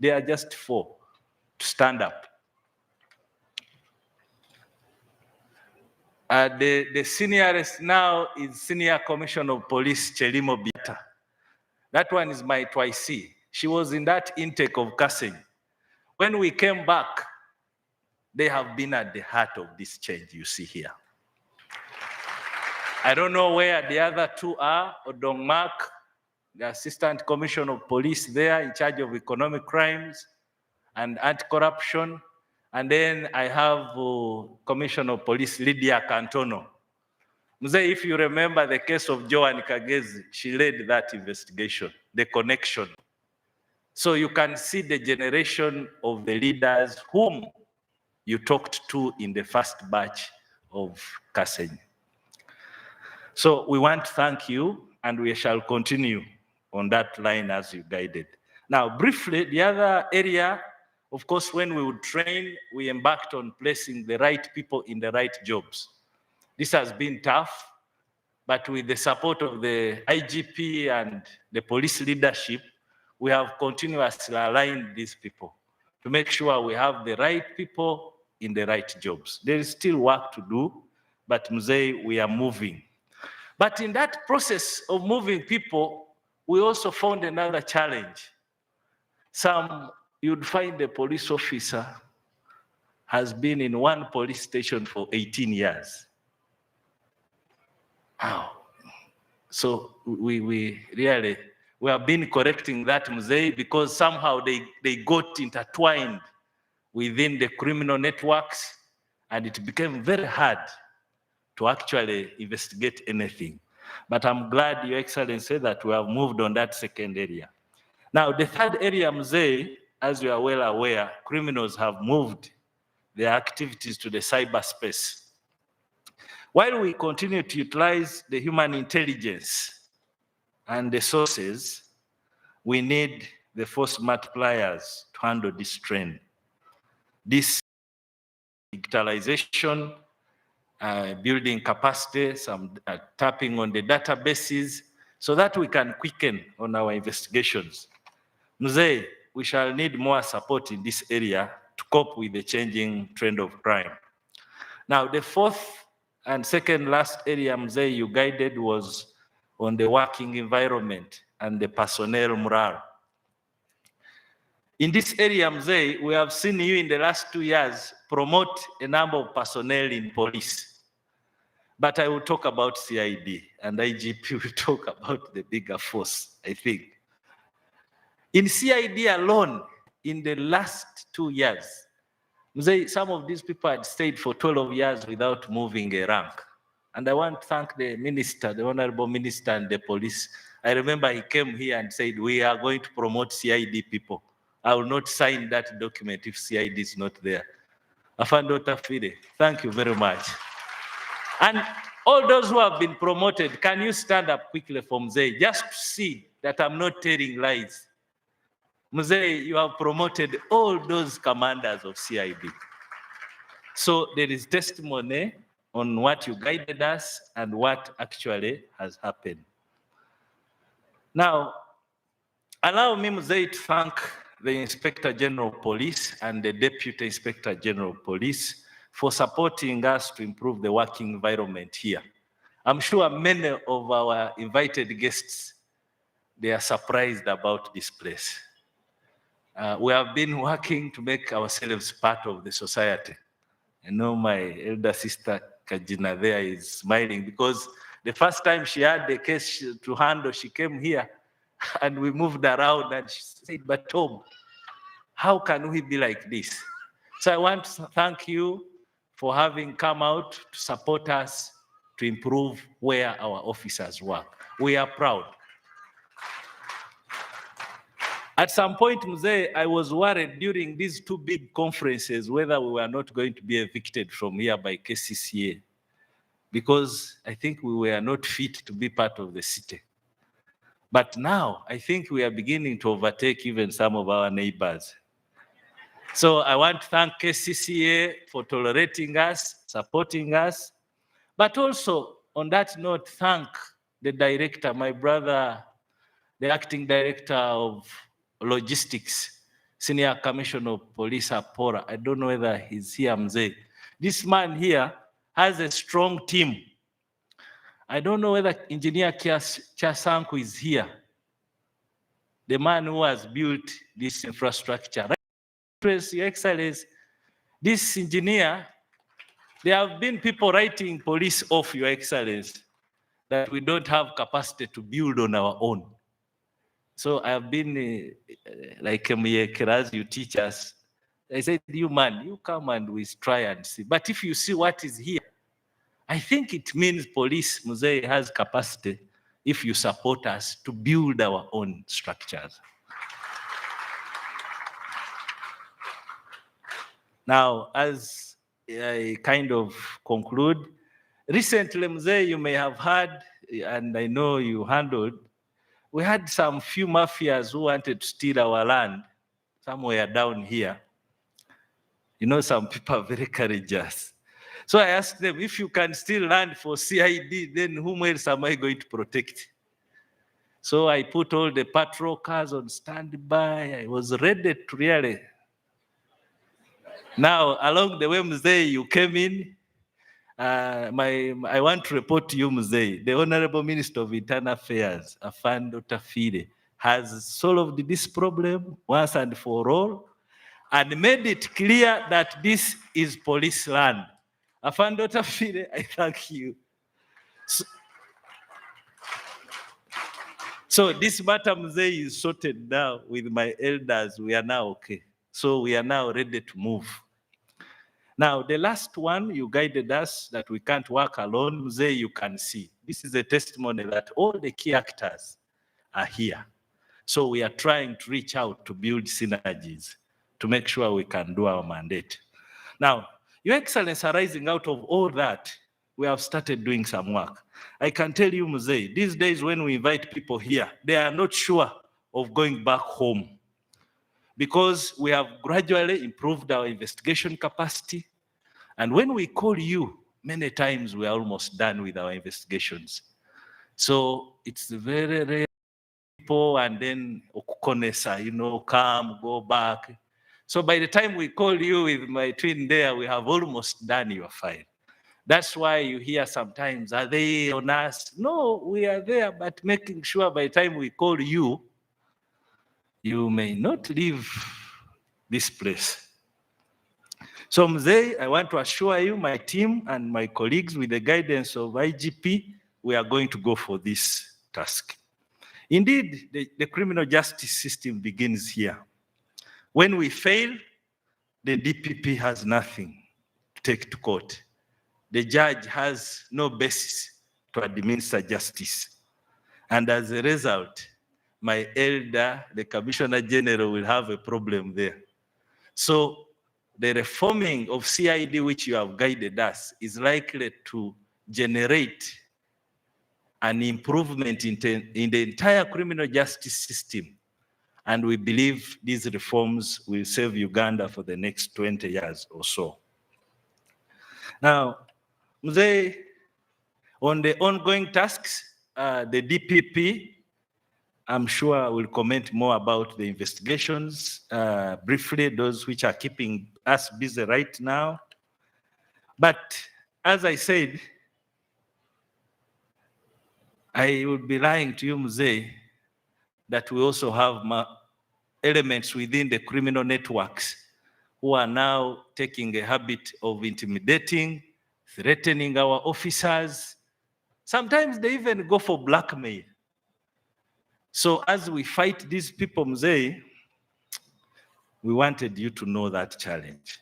They are just 4 to stand up. The seniorest now is Senior Commissioner of Police Chelimo Biata. That one is my twicee. She was in that intake of Kaseng. When we came back, they have been at the heart of this change you see here. I don't know where the other 2 are. Odong Mark, the Assistant Commissioner of Police there in charge of economic crimes and anti-corruption. And then I have Commissioner of Police Lydia Cantono. Mzee, if you remember the case of Joan Kagezi, she led that investigation, the connection. So you can see the generation of the leaders whom you talked to in the first batch of Kaseng. So we want to thank you, and we shall continue on that line as you guided. Now, briefly, the other area, of course, when we would train, we embarked on placing the right people in the right jobs. This has been tough, but with the support of the IGP and the police leadership, we have continuously aligned these people to make sure we have the right people in the right jobs. There is still work to do, but Mzee, we are moving. But in that process of moving people, we also found another challenge. You'd find a police officer has been in one police station for 18 years. Wow. So we have been correcting that, Mzee, because somehow they got intertwined within the criminal networks, and it became very hard to actually investigate anything. But I'm glad, Your Excellency, that we have moved on that second area. Now, the third area, Mzee, as you are well aware, criminals have moved their activities to the cyberspace. While we continue to utilize the human intelligence and the sources, we need the force multipliers to handle this trend. This digitalization, building capacity, some tapping on the databases, so that we can quicken on our investigations. Mzee, we shall need more support in this area to cope with the changing trend of crime. Now, the fourth and second last area, Mzee, you guided was on the working environment and the personnel morale. In this area, Mzee, we have seen you in the last 2 years promote a number of personnel in police. But I will talk about CID, and IGP will talk about the bigger force, I think. In CID alone, in the last 2 years, Mzee, some of these people had stayed for 12 years without moving a rank. And I want to thank the minister, the honorable minister and the police. I remember he came here and said, we are going to promote CID people. I will not sign that document if CID is not there. Afando Tafide, thank you very much. And all those who have been promoted, can you stand up quickly for Mzee, just to see that I'm not telling lies. Mzee, you have promoted all those commanders of CID. So there is testimony on what you guided us and what actually has happened. Now, allow me, Mzee, to thank the Inspector General of Police and the Deputy Inspector General of Police for supporting us to improve the working environment here. I'm sure many of our invited guests, they are surprised about this place. We have been working to make ourselves part of the society. I know my elder sister, Kajina, there is smiling because the first time she had the case to handle, she came here and we moved around and she said, but Tom, how can we be like this? So I want to thank you for having come out to support us to improve where our officers work. We are proud. At some point, Mzee, I was worried during these 2 big conferences whether we were not going to be evicted from here by KCCA, because I think we were not fit to be part of the city. But now, I think we are beginning to overtake even some of our neighbors. So I want to thank KCCA for tolerating us, supporting us, but also, on that note, thank the director, my brother, the acting director of logistics, Senior Commissioner of Police Apora. I don't know whether he's here, Mzee. This man here has a strong team. I don't know whether Engineer Chasanku is here. The man who has built this infrastructure. Right, Your Excellency, this engineer, there have been people writing police off, Your Excellency, that we don't have capacity to build on our own. So I have been like Myekeraz, you teach us. I said, you man, you come and we try and see. But if you see what is here, I think it means police, Mzee, has capacity if you support us to build our own structures. Now, as I kind of conclude, recently, Mzee, you may have heard, and I know you handled, we had some few mafias who wanted to steal our land somewhere down here. You know, some people are very courageous. So I asked them, if you can steal land for CID, then whom else am I going to protect? So I put all the patrol cars on standby. I was ready to really. Now, along the way, Mzee, you came in. I want to report to you, Mzee, the Honorable Minister of Internal Affairs, Afando Tafire, has solved this problem once and for all and made it clear that this is police land. Afando Tafire, I thank you. So this matter, Mzee, is sorted now with my elders. We are now okay. So we are now ready to move. Now, the last one, you guided us that we can't work alone. Mzee, you can see. This is a testimony that all the key actors are here. So we are trying to reach out to build synergies to make sure we can do our mandate. Now, Your Excellency, arising out of all that, we have started doing some work. I can tell you, Mzee, these days when we invite people here, they are not sure of going back home because we have gradually improved our investigation capacity. And when we call you, many times we are almost done with our investigations. So it's very rare people and then okukonesa, you know, come, go back. So by the time we call you with my twin there, we have almost done your file. That's why you hear sometimes, are they on us? No, we are there, but making sure by the time we call you, you may not leave this place. So Mzee, I want to assure you, my team and my colleagues with the guidance of IGP, we are going to go for this task. Indeed, the criminal justice system begins here. When we fail, the DPP has nothing to take to court. The judge has no basis to administer justice. And as a result, my elder, the Commissioner General, will have a problem there. So the reforming of CID, which you have guided us, is likely to generate an improvement in the entire criminal justice system. And we believe these reforms will save Uganda for the next 20 years or so. Now, Mzee, on the ongoing tasks, the DPP, I'm sure will comment more about the investigations, briefly, those which are keeping us busy right now. But as I said, I would be lying to you, Mzee, that we also have elements within the criminal networks who are now taking a habit of intimidating, threatening our officers. Sometimes they even go for blackmail. So as we fight these people, Mzee, we wanted you to know that challenge.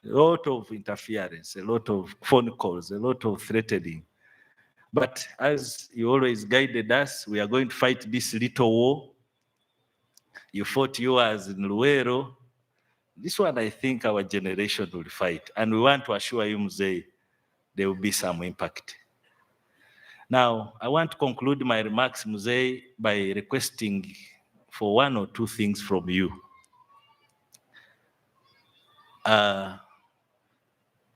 A lot of interference, a lot of phone calls, a lot of threatening. But as you always guided us, we are going to fight this little war. You fought yours in Luero. This one, I think our generation will fight. And we want to assure you, Mzee, there will be some impact. Now, I want to conclude my remarks, Mzee, by requesting for one or two things from you.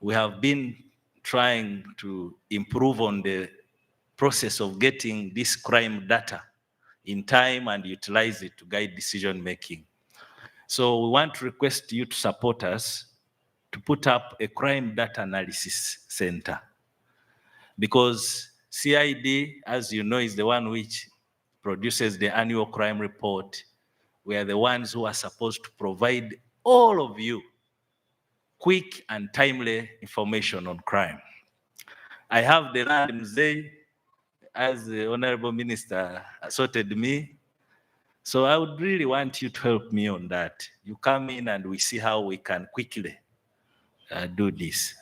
We have been trying to improve on the process of getting this crime data in time and utilize it to guide decision making. So we want to request you to support us to put up a crime data analysis center, because CID, as you know, is the one which produces the annual crime report. We are the ones who are supposed to provide all of you quick and timely information on crime. I have the land, Mzee, as the Honorable Minister assorted me. So I would really want you to help me on that. You come in and we see how we can quickly do this.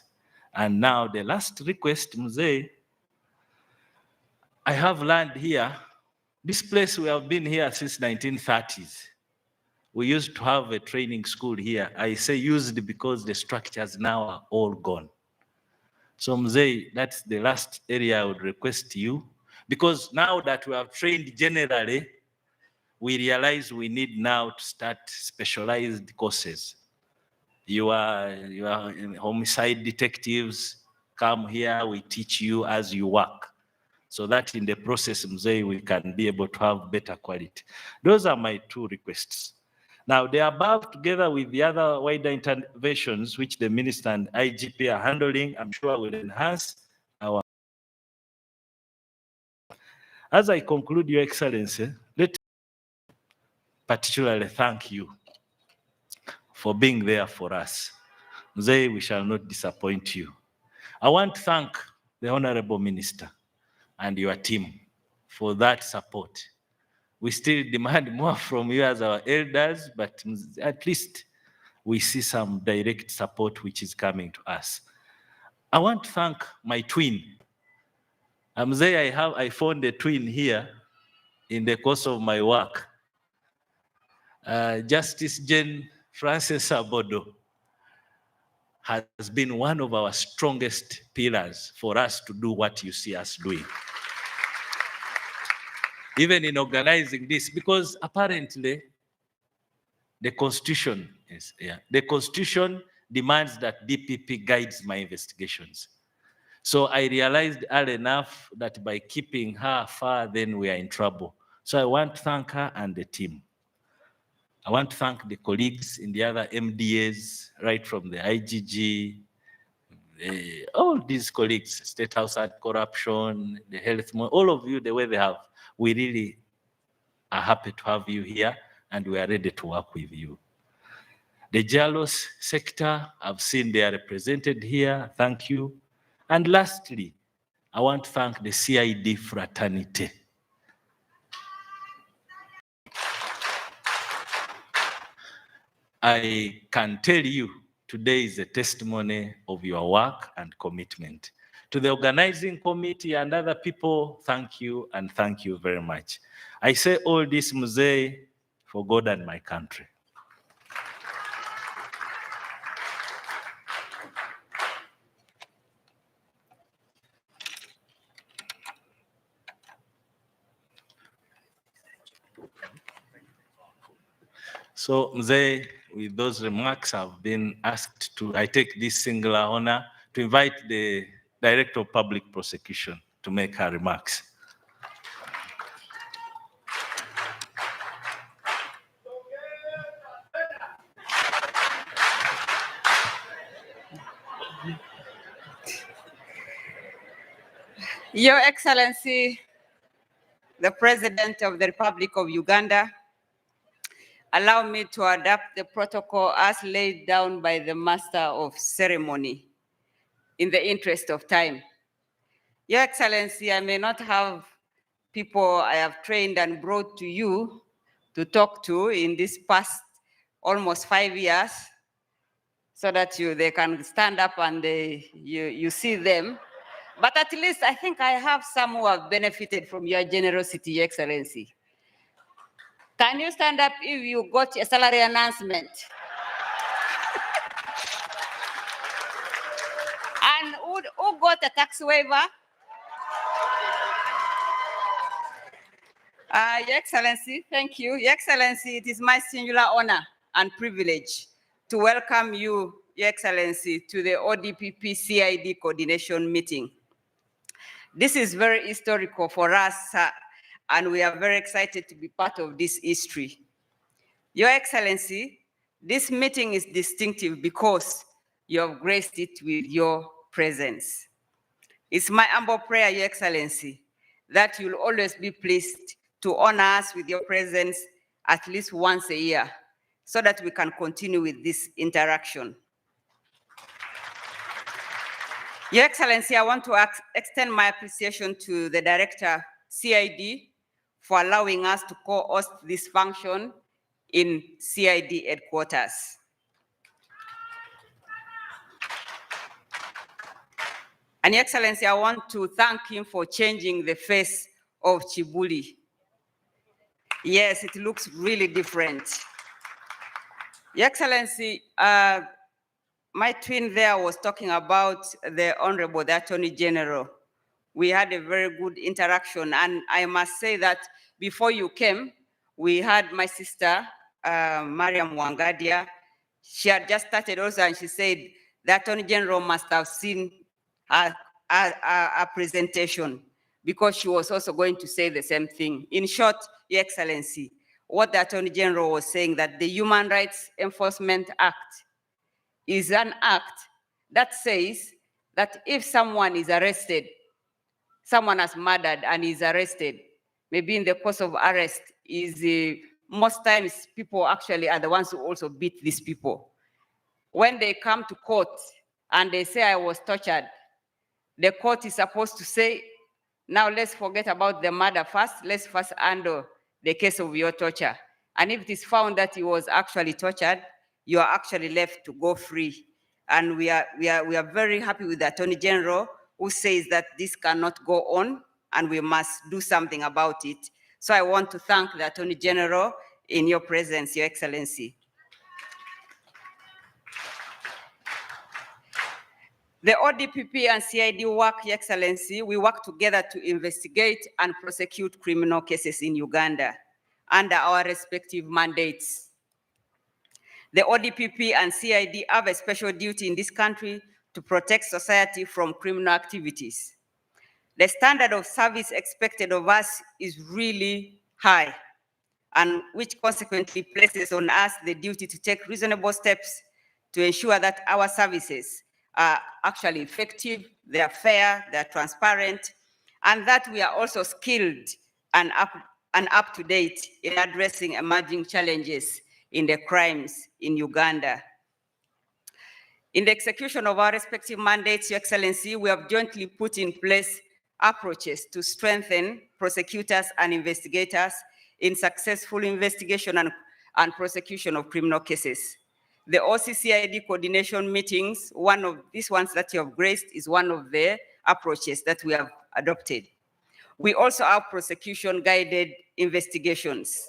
And now the last request, Mzee, I have land here. This place, we have been here since 1930s. We used to have a training school here. I say used because the structures now are all gone. So Mzee, that's the last area I would request you, because now that we have trained generally, we realize we need now to start specialized courses. You are homicide detectives, come here, we teach you as you work. So that in the process, Mzee, we can be able to have better quality. Those are my two requests. Now, the above, together with the other wider interventions which the Minister and IGP are handling, I'm sure will enhance our. As I conclude, Your Excellency, let me particularly thank you for being there for us. Mzee, we shall not disappoint you. I want to thank the Honorable Minister and your team for that support. We still demand more from you as our elders, but at least we see some direct support which is coming to us. I want to thank my twin. Mzee, I found a twin here in the course of my work. Justice Jane Frances Abodo has been one of our strongest pillars for us to do what you see us doing. Even in organizing this, because apparently the Constitution is, the Constitution demands that DPP guides my investigations. So I realized early enough that by keeping her far, then we are in trouble. So I want to thank her and the team. I want to thank the colleagues in the other MDAs, right from the IGG, all these colleagues, State House Anti-Corruption, the health, all of you, the way they have, we really are happy to have you here and we are ready to work with you. The JALOS sector, I've seen they are represented here, thank you. And lastly, I want to thank the CID fraternity. I can tell you today is a testimony of your work and commitment. To the organizing committee and other people, thank you and thank you very much. I say all this, Mzee, for God and my country. So, Mzee, with those remarks, I've been asked to, I take this singular honor to invite the Director of Public Prosecution to make her remarks. Your Excellency, the President of the Republic of Uganda, allow me to adapt the protocol as laid down by the Master of Ceremony in the interest of time. Your Excellency, I may not have people I have trained and brought to you to talk to in this past almost 5 years so that they can stand up and you see them. But at least I think I have some who have benefited from your generosity, Your Excellency. Can you stand up if you got a salary announcement? And who got a tax waiver? Your Excellency, thank you. Your Excellency, it is my singular honor and privilege to welcome you, Your Excellency, to the ODPP CID coordination meeting. This is very historical for us, and we are very excited to be part of this history. Your Excellency, This meeting is distinctive because you have graced it with your presence. It's my humble prayer, Your Excellency, that you'll always be pleased to honor us with your presence at least once a year so that we can continue with this interaction. Your Excellency, I want to extend my appreciation to the Director, CID, for allowing us to co-host this function in CID headquarters. And Your Excellency, I want to thank him for changing the face of Kibuli. Yes, it looks really different. Your Excellency, my twin there was talking about the Honorable, the Attorney General. We had a very good interaction, and I must say that before you came, we had my sister, Mariam Wangadia. She had just started also, and she said the Attorney General must have seen a presentation because she was also going to say the same thing. In short, Your Excellency, what the Attorney General was saying, that the Human Rights Enforcement Act is an act that says that if someone is arrested, someone has murdered and is arrested, maybe in the course of arrest, most times people actually are the ones who also beat these people. When they come to court and they say, I was tortured, the court is supposed to say, now let's forget about the murder first, let's first handle the case of your torture. And if it is found that he was actually tortured, you are actually left to go free. And we are very happy with the Attorney General who says that this cannot go on and we must do something about it. So I want to thank the Attorney General in your presence, Your Excellency. The ODPP and CID work, Your Excellency, we work together to investigate and prosecute criminal cases in Uganda under our respective mandates. The ODPP and CID have a special duty in this country to protect society from criminal activities. The standard of service expected of us is really high, and which consequently places on us the duty to take reasonable steps to ensure that our services are actually effective, they are fair, they are transparent, and that we are also skilled and up to date in addressing emerging challenges in the crimes in Uganda. In the execution of our respective mandates, Your Excellency, we have jointly put in place approaches to strengthen prosecutors and investigators in successful investigation and prosecution of criminal cases. The OCCID coordination meetings, one of these ones that you have graced, is one of the approaches that we have adopted. We also have prosecution-guided investigations.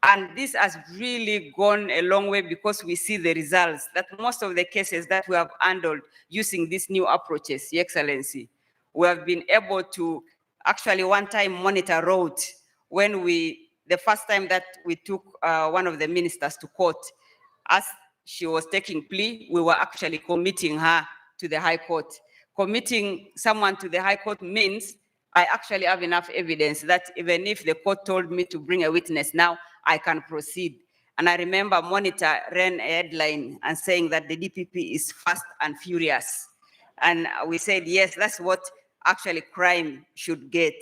And this has really gone a long way because we see the results that most of the cases that we have handled using these new approaches, Your Excellency, we have been able to actually one time monitor roads when the first time that we took one of the ministers to court, as she was taking plea, we were actually committing her to the High Court. Committing someone to the High Court means I actually have enough evidence that even if the court told me to bring a witness now, I can proceed. And I remember Monitor ran a headline and saying that the DPP is fast and furious. And we said, yes, that's what actually crime should get.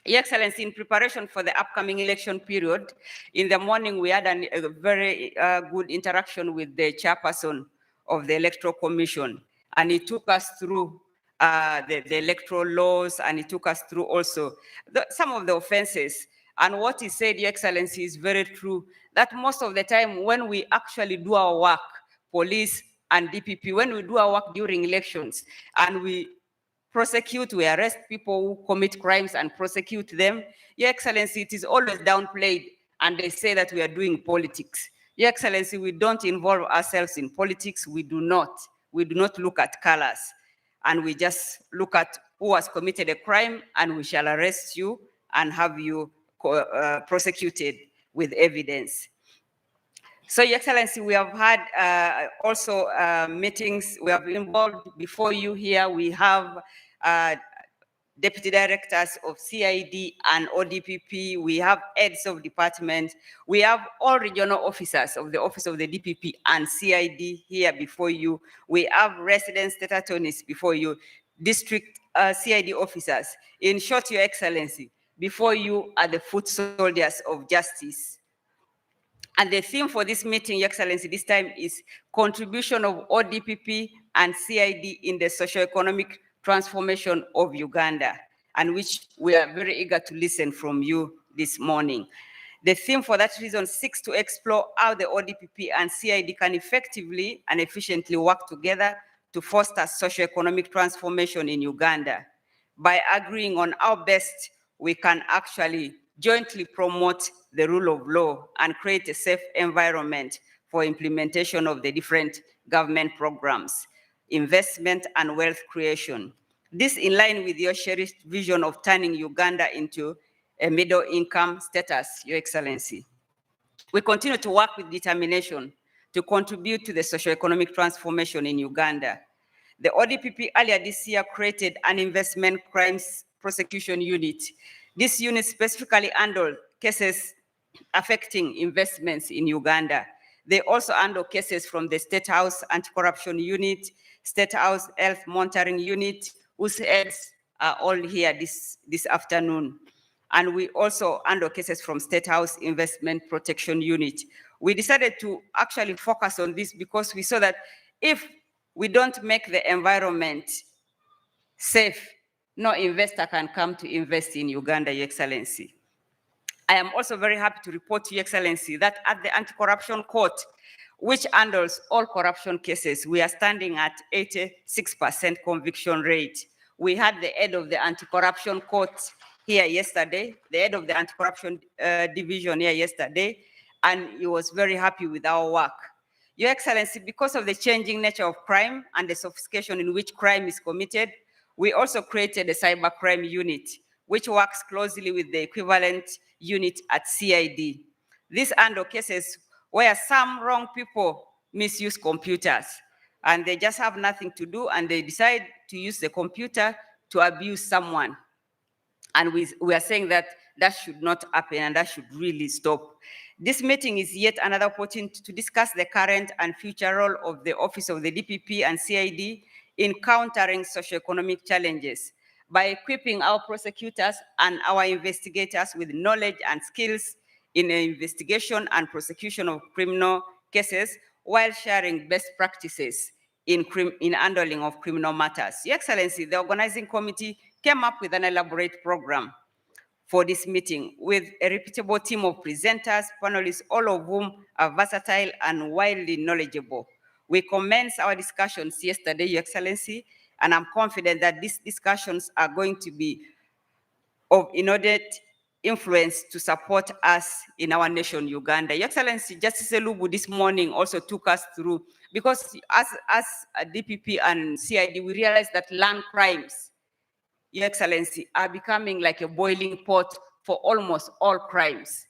Your Excellency, in preparation for the upcoming election period, in the morning we had a very good interaction with the chairperson of the Electoral Commission, and he took us through the electoral laws, and he took us through also some of the offenses. And what he said, Your Excellency, is very true, that most of the time when we actually do our work, police and DPP, when we do our work during elections and we prosecute, we arrest people who commit crimes and prosecute them, Your Excellency, it is always downplayed and they say that we are doing politics. Your Excellency, we don't involve ourselves in politics. We do not look at colors, and we just look at who has committed a crime, and we shall arrest you and have you prosecuted with evidence. So, Your Excellency, we have had also meetings. We have involved before you here. We have deputy directors of CID and ODPP. We have heads of department. We have all regional officers of the Office of the DPP and CID here before you. We have resident state attorneys before you, district CID officers. In short, Your Excellency, before you are the foot soldiers of justice. And the theme for this meeting, Your Excellency, this time is contribution of ODPP and CID in the socio-economic transformation of Uganda, and which we are very eager to listen from you this morning. The theme for that reason seeks to explore how the ODPP and CID can effectively and efficiently work together to foster socio-economic transformation in Uganda by agreeing on how best we can actually jointly promote the rule of law and create a safe environment for implementation of the different government programs, investment and wealth creation. This in line with your cherished vision of turning Uganda into a middle income status, Your Excellency. We continue to work with determination to contribute to the socio-economic transformation in Uganda. The ODPP earlier this year created an investment crimes prosecution unit. This unit specifically handled cases affecting investments in Uganda. They also handle cases from the State House Anti-Corruption Unit, State House Health Monitoring Unit, whose heads are all here this afternoon. And we also handle cases from State House Investment Protection Unit. We decided to actually focus on this because we saw that if we don't make the environment safe, no investor can come to invest in Uganda, Your Excellency. I am also very happy to report to Your Excellency that at the Anti-Corruption Court, which handles all corruption cases, we are standing at 86% conviction rate. We had the head of the Anti-Corruption Court here yesterday, the head of the Anti-Corruption Division here yesterday, and he was very happy with our work. Your Excellency, because of the changing nature of crime and the sophistication in which crime is committed, we also created a cybercrime unit, which works closely with the equivalent unit at CID. These handle cases where some wrong people misuse computers and they just have nothing to do and they decide to use the computer to abuse someone. And we are saying that that should not happen and that should really stop. This meeting is yet another opportunity to discuss the current and future role of the Office of the DPP and CID in countering socioeconomic challenges by equipping our prosecutors and our investigators with knowledge and skills in the investigation and prosecution of criminal cases while sharing best practices in handling of criminal matters. Your Excellency, the organizing committee came up with an elaborate program for this meeting with a reputable team of presenters, panelists, all of whom are versatile and widely knowledgeable. We commenced our discussions yesterday, Your Excellency, and I'm confident that these discussions are going to be of inordinate influence to support us in our nation, Uganda. Your Excellency, Justice Elubu this morning also took us through, because as a DPP and CID, we realized that land crimes, Your Excellency, are becoming like a boiling pot for almost all crimes.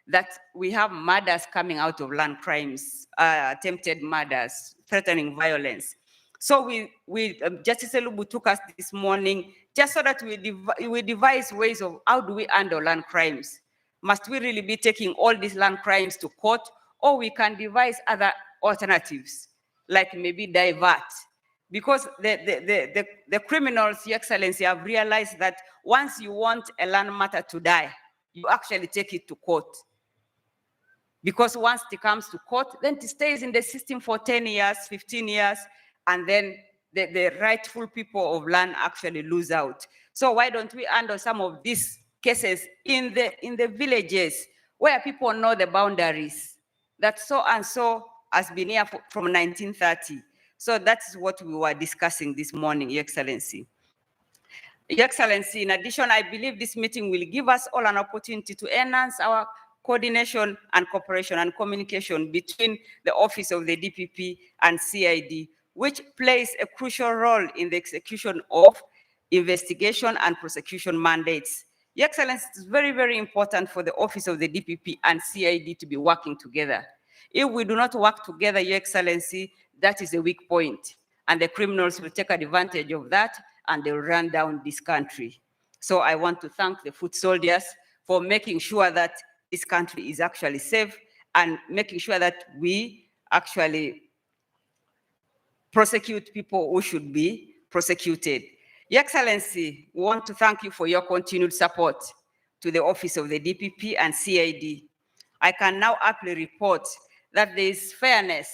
That we have murders coming out of land crimes, attempted murders, threatening violence. So Justice Elubu took us this morning just so that we devise ways of how do we handle land crimes. Must we really be taking all these land crimes to court, or we can devise other alternatives, like maybe divert? Because the criminals, Your Excellency, have realized that once you want a land matter to die, you actually take it to court. Because once it comes to court, then it stays in the system for 10 years, 15 years, and then the rightful people of land actually lose out. So why don't we handle some of these cases in the villages where people know the boundaries, that so and so has been here from 1930. So that's what we were discussing this morning, Your Excellency. Your Excellency, in addition, I believe this meeting will give us all an opportunity to enhance our coordination and cooperation and communication between the Office of the DPP and CID, which plays a crucial role in the execution of investigation and prosecution mandates. Your Excellency, it's very, very important for the Office of the DPP and CID to be working together. If we do not work together, Your Excellency, that is a weak point, and the criminals will take advantage of that and they'll run down this country. So I want to thank the foot soldiers for making sure that this country is actually safe and making sure that we actually prosecute people who should be prosecuted. Your Excellency, we want to thank you for your continued support to the Office of the DPP and CID. I can now aptly report that there is fairness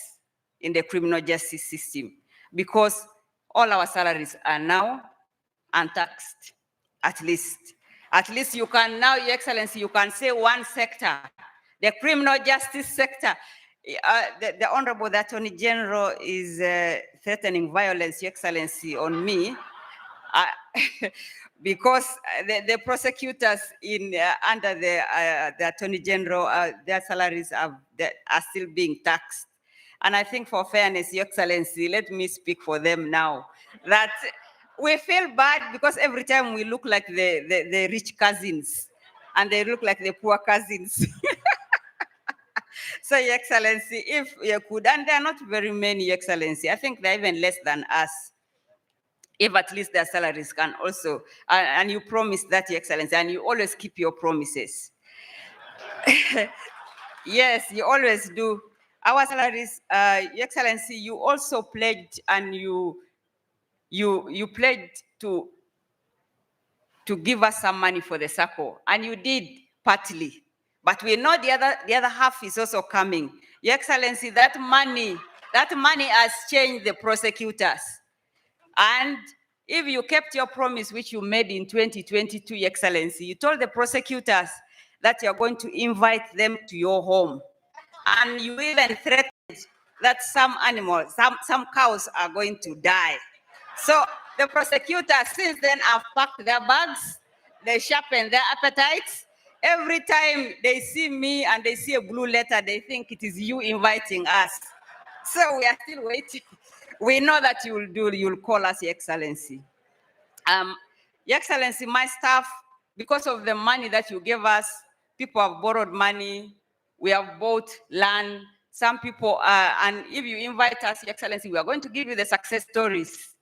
in the criminal justice system because all our salaries are now untaxed, at least. At least you can now, Your Excellency, you can say one sector, the criminal justice sector. The Honorable Attorney General is threatening violence, Your Excellency, on me. Because the prosecutors under the Attorney General, their salaries are still being taxed. And I think for fairness, Your Excellency, let me speak for them now, that we feel bad because every time we look like the rich cousins and they look like the poor cousins. So, Your Excellency, if you could, and there are not very many, Your Excellency, I think they're even less than us. If at least their salaries can also, and you promise that, Your Excellency, and you always keep your promises. Yes, you always do. Our salaries, Your Excellency, you also pledged and you pledged to give us some money for the circle, and you did partly. But we know the other half is also coming. Your Excellency, that money has changed the prosecutors. And if you kept your promise, which you made in 2022, Your Excellency, you told the prosecutors that you're going to invite them to your home. And you even threatened that some animals, some cows are going to die. So the prosecutors since then have packed their bags, they sharpen their appetites. Every time they see me and they see a blue letter, they think it is you inviting us. So we are still waiting. We know that you'll call us, Your Excellency. Your Excellency, my staff, because of the money that you gave us, people have borrowed money, we have bought land, some people and if you invite us, Your Excellency, we are going to give you the success stories.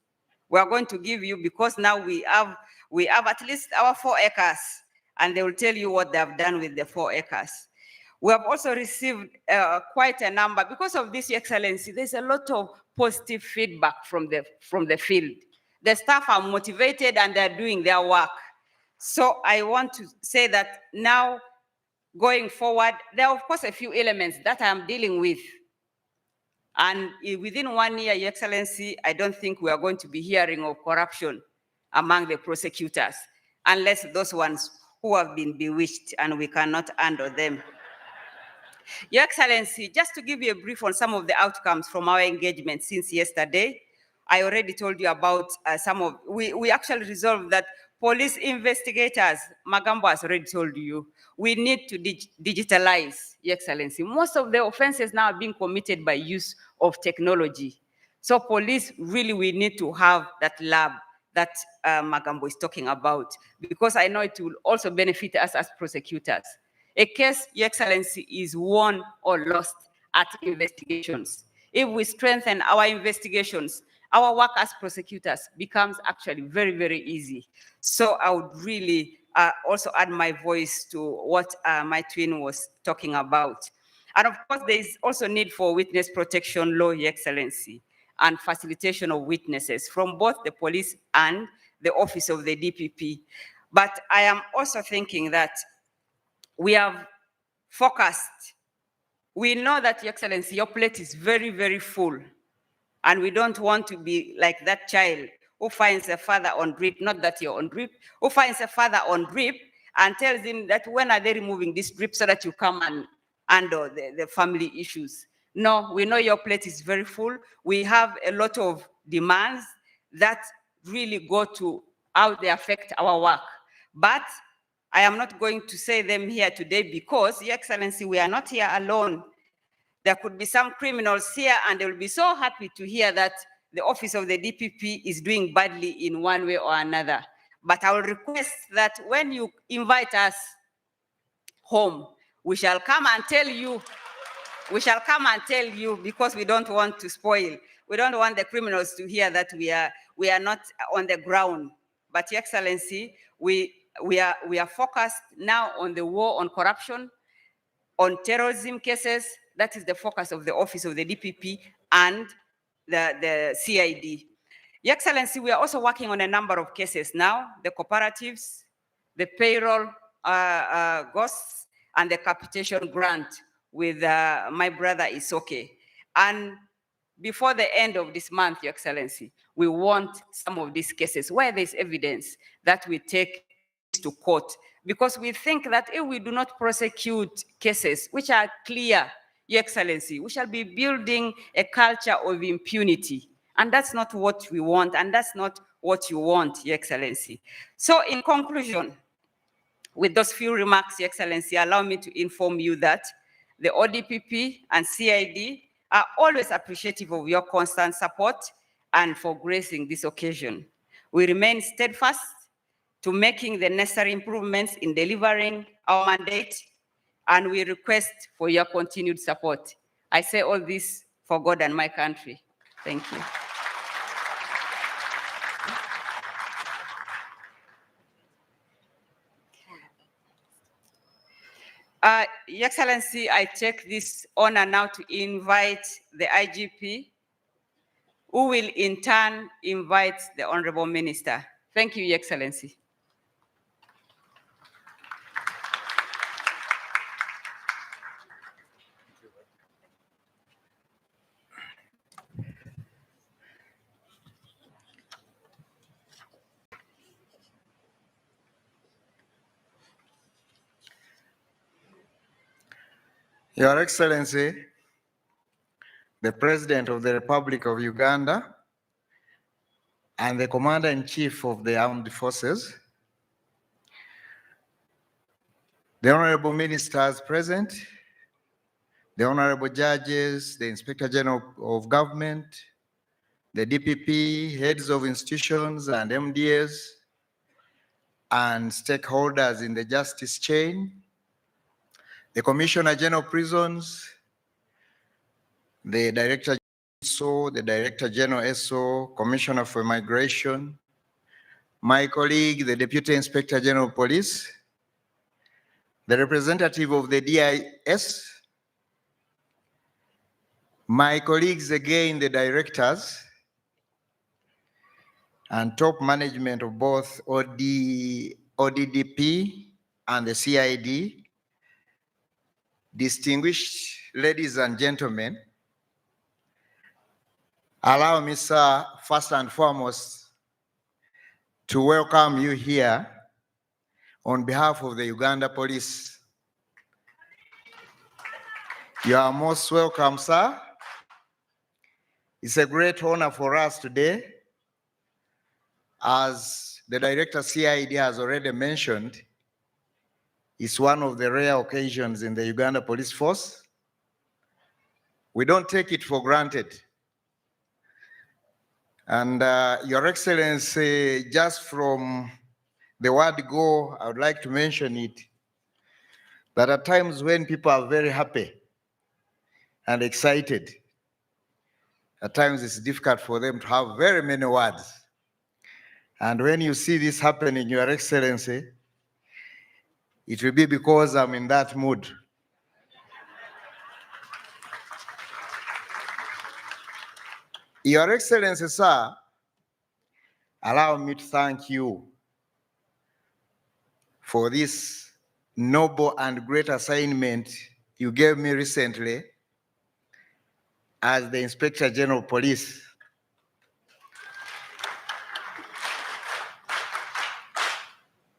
We are going to give you, because now we have at least our 4 acres, and they will tell you what they have done with the 4 acres. We have also received quite a number. Because of this, Your Excellency, there's a lot of positive feedback from the field. The staff are motivated and they're doing their work. So I want to say that now, going forward, there are of course a few elements that I'm dealing with. And within 1 year, Your Excellency, I don't think we are going to be hearing of corruption among the prosecutors, unless those ones who have been bewitched and we cannot handle them. Your Excellency, just to give you a brief on some of the outcomes from our engagement since yesterday, I already told you about we actually resolved that police investigators, Magambo has already told you, we need to digitalize, Your Excellency. Most of the offenses now are being committed by use of technology. So police, really, we need to have that lab that Magambo is talking about, because I know it will also benefit us as prosecutors. A case, Your Excellency, is won or lost at investigations. If we strengthen our investigations, our work as prosecutors becomes actually very, very easy. So I would really also add my voice to what my twin was talking about. And of course, there is also need for witness protection law, Your Excellency, and facilitation of witnesses from both the police and the office of the DPP. But I am also thinking that we have focused. We know that, Your Excellency, your plate is very, very full. And we don't want to be like that child who finds a father on drip, not that you're on drip, who finds a father on drip and tells him that when are they removing this drip so that you come and handle the family issues. No, we know your plate is very full. We have a lot of demands that really go to how they affect our work. But I am not going to say them here today because, Your Excellency, we are not here alone. There could be some criminals here and they will be so happy to hear that the office of the DPP is doing badly in one way or another. But I will request that when you invite us home, we shall come and tell you, because we don't want to spoil. We don't want the criminals to hear that we are not on the ground. But, Your Excellency, we we are focused now on the war on corruption, on terrorism cases. That is the focus of the office of the DPP and the CID. Your Excellency, we are also working on a number of cases now, the cooperatives, the payroll ghosts, and the capitation grant with my brother Isoke. And before the end of this month, Your Excellency, we want some of these cases where there's evidence that we take to court, because we think that if we do not prosecute cases which are clear, Your Excellency, we shall be building a culture of impunity. And that's not what we want, and that's not what you want, Your Excellency. So in conclusion, with those few remarks, Your Excellency, allow me to inform you that the ODPP and CID are always appreciative of your constant support and for gracing this occasion. We remain steadfast to making the necessary improvements in delivering our mandate, and we request for your continued support. I say all this for God and my country. Thank you. Your Excellency, I take this honor now to invite the IGP, who will in turn invite the Honorable Minister. Thank you, Your Excellency. Your Excellency, the President of the Republic of Uganda and the Commander-in-Chief of the Armed Forces, the Honorable Ministers present, the Honorable Judges, the Inspector General of Government, the DPP, heads of institutions and MDAs, and stakeholders in the justice chain, the Commissioner General of Prisons, the Director General SO, the Director General SO, Commissioner for Migration, my colleague, the Deputy Inspector General of Police, the representative of the DIS, my colleagues again, the directors, and top management of both ODDP and the CID, distinguished ladies and gentlemen, allow me, sir, first and foremost, to welcome you here on behalf of the Uganda Police. You are most welcome, sir. It's a great honor for us today. As the Director CID has already mentioned, it's one of the rare occasions in the Uganda Police Force. We don't take it for granted. And Your Excellency, just from the word go, I would like to mention it, that at times when people are very happy and excited, at times it's difficult for them to have very many words. And when you see this happening, Your Excellency, it will be because I'm in that mood. Your Excellency, sir, allow me to thank you for this noble and great assignment you gave me recently as the Inspector General of Police.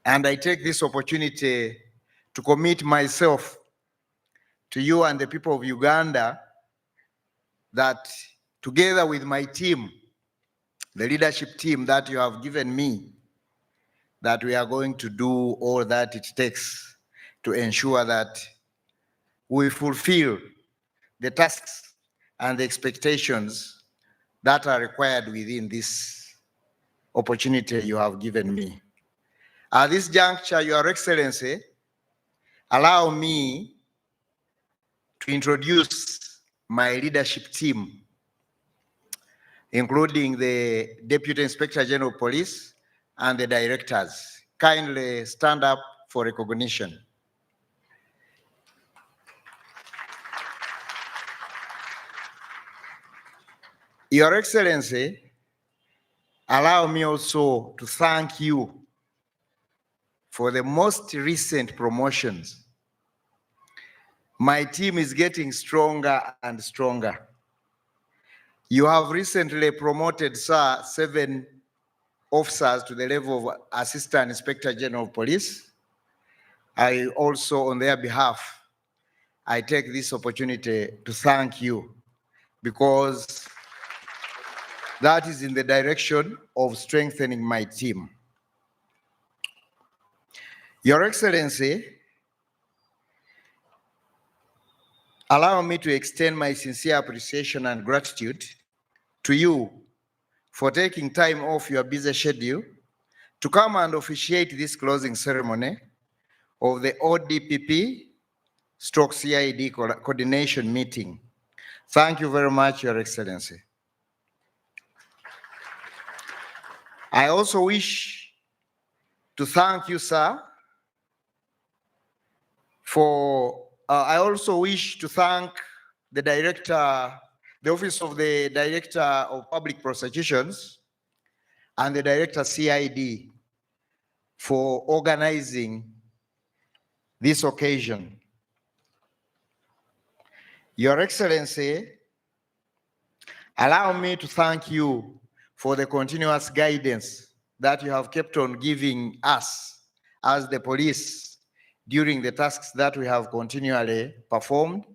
And I take this opportunity to commit myself to you and the people of Uganda that together with my team, the leadership team that you have given me, that we are going to do all that it takes to ensure that we fulfill the tasks and the expectations that are required within this opportunity you have given me. At this juncture, Your Excellency, allow me to introduce my leadership team, including the Deputy Inspector General of Police and the directors. kindly stand up for recognition. Your Excellency, allow me also to thank you for the most recent promotions. My team is getting stronger and stronger. You have recently promoted, sir, 7 officers to the level of Assistant Inspector General of Police. I also, on their behalf, I take this opportunity to thank you, because that is in the direction of strengthening my team. Your Excellency, allow me to extend my sincere appreciation and gratitude to you for taking time off your busy schedule to come and officiate this closing ceremony of the ODPP/CID coordination meeting. Thank you very much, Your Excellency. I also wish to thank you, sir, I also wish to thank the Office of the Director of Public Prosecutions and the Director CID for organizing this occasion. Your Excellency, allow me to thank you for the continuous guidance that you have kept on giving us as the police during the tasks that we have continually performed.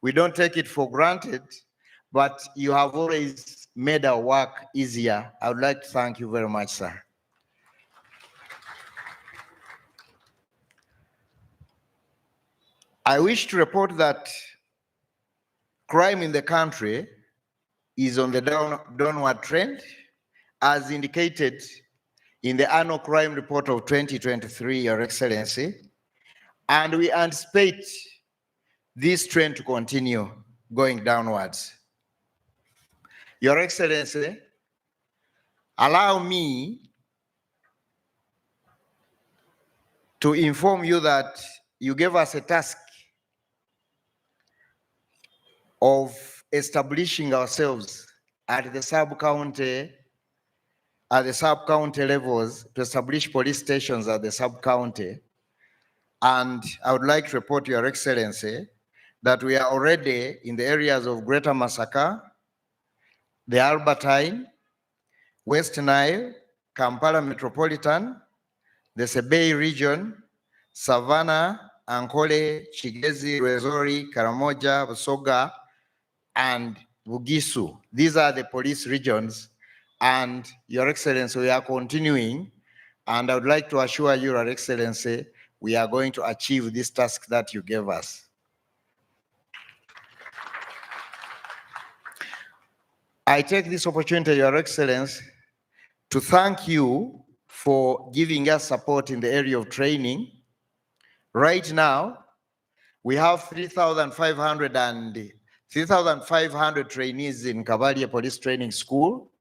We don't take it for granted, but you have always made our work easier. I would like to thank you very much, sir. I wish to report that crime in the country is on the downward trend, as indicated in the annual crime report of 2023, Your Excellency, and we anticipate this trend to continue going downwards. Your Excellency, allow me to inform you that you gave us a task of establishing ourselves at the sub-county levels, to establish police stations at the sub-county. And I would like to report to Your Excellency that we are already in the areas of Greater Masaka, the Albertine, West Nile, Kampala Metropolitan, the Sebei region, Savannah, Ankole, Chigezi, Rwenzori, Karamoja, Busoga, and Bugisu. These are the police regions. And Your Excellency, we are continuing. And I would like to assure you, Your Excellency, we are going to achieve this task that you gave us. I take this opportunity, Your Excellency, to thank you for giving us support in the area of training. Right now, we have 3,500 trainees in Kibuli Police Training School,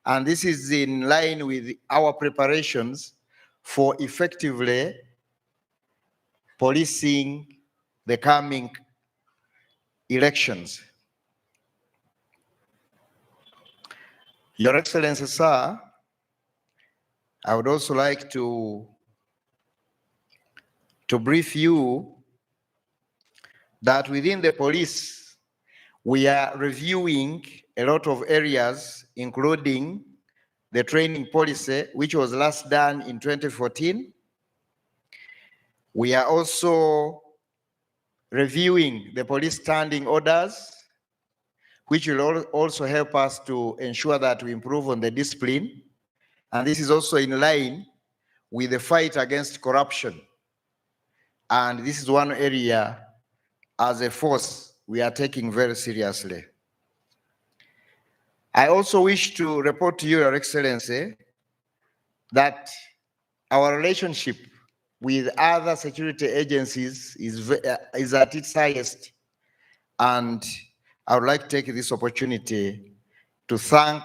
and this is in line with our preparations for effectively policing the coming elections. Your Excellency, sir, I would also like to brief you that within the police, we are reviewing a lot of areas, including the training policy, which was last done in 2014. We are also reviewing the police standing orders, which will also help us to ensure that we improve on the discipline. And this is also in line with the fight against corruption. And this is one area, as a force, we are taking very seriously. I also wish to report to you, Your Excellency, that our relationship with other security agencies is at its highest. And I would like to take this opportunity to thank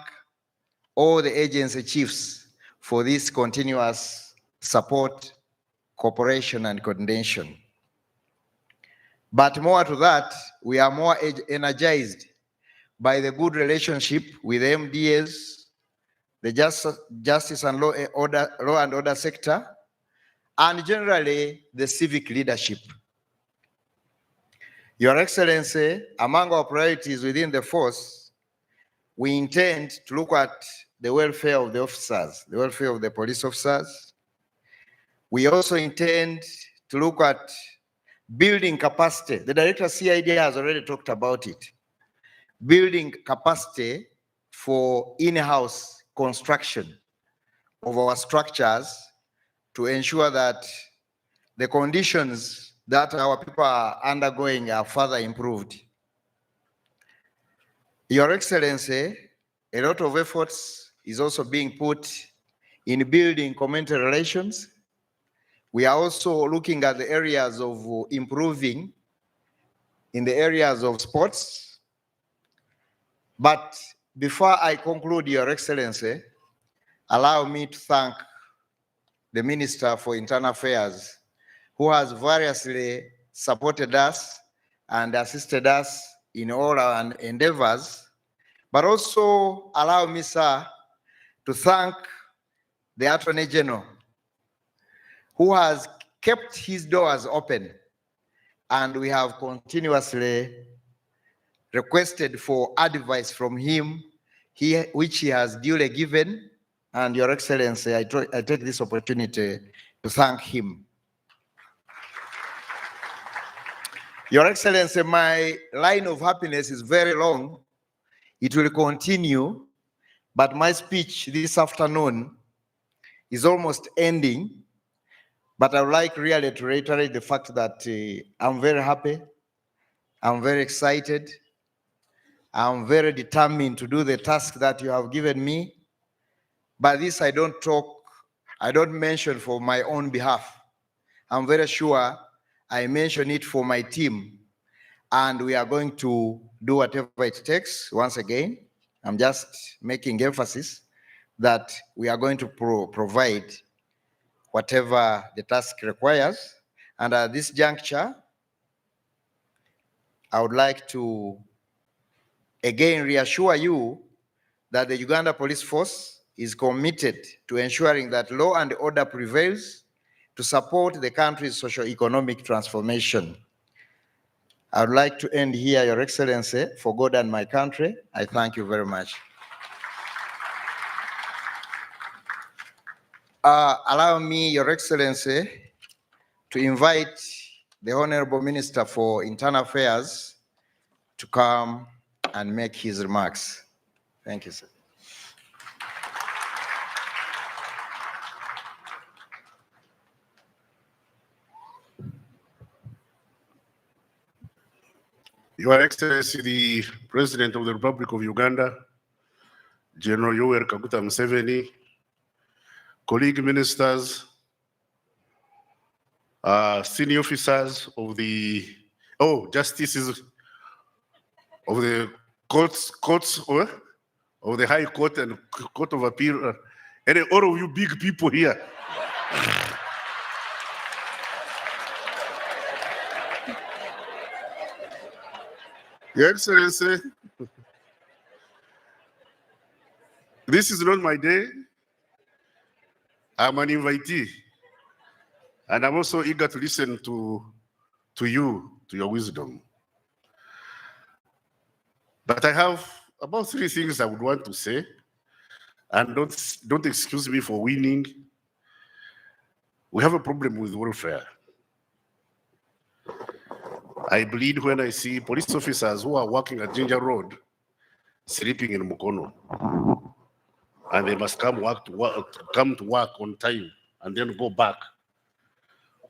all the agency chiefs for this continuous support, cooperation, and coordination. But more to that, we are more energized by the good relationship with MDAs, the justice and law and order sector, and generally the civic leadership. Your Excellency, among our priorities within the force, we intend to look at the welfare of the officers, the welfare of the police officers. We also intend to look at building capacity. The Director CID has already talked about it. Building capacity for in-house construction of our structures to ensure that the conditions that our people are undergoing are further improved. Your Excellency, a lot of efforts is also being put in building community relations. We are also looking at the areas of improving in the areas of sports. But before I conclude, Your Excellency, allow me to thank the Minister for Internal Affairs, who has variously supported us and assisted us in all our endeavors. But also allow me, sir, to thank the Attorney General, who has kept his doors open, and we have continuously requested for advice from him, which he has duly given. And Your Excellency, I take this opportunity to thank him. Your Excellency, my line of happiness is very long. It will continue, but my speech this afternoon is almost ending. But I would like really to reiterate the fact that I'm very happy, I'm very excited, I'm very determined to do the task that you have given me. But this I don't mention for my own behalf. I'm very sure I mention it for my team. And we are going to do whatever it takes. Once again, I'm just making emphasis that we are going to provide whatever the task requires. And at this juncture, I would like to again reassure you that the Uganda Police Force is committed to ensuring that law and order prevails to support the country's socio-economic transformation. I would like to end here, Your Excellency, for God and my country. I thank you very much. Allow me, Your Excellency, to invite the Honorable Minister for Internal Affairs to come and make his remarks. Thank you, sir. Your Excellency, the President of the Republic of Uganda, General Yoweri Kaguta Museveni, colleague ministers, senior officers of the, justices of the courts of the High Court and Court of Appeal, and all of you big people here. Your Excellency, this is not my day. I'm an invitee. And I'm also eager to listen to you, to your wisdom. But I have about 3 things I would want to say. And don't excuse me for winning. We have a problem with welfare. I bleed when I see police officers who are working at Ginger Road sleeping in Mukono. And they must come to work on time and then go back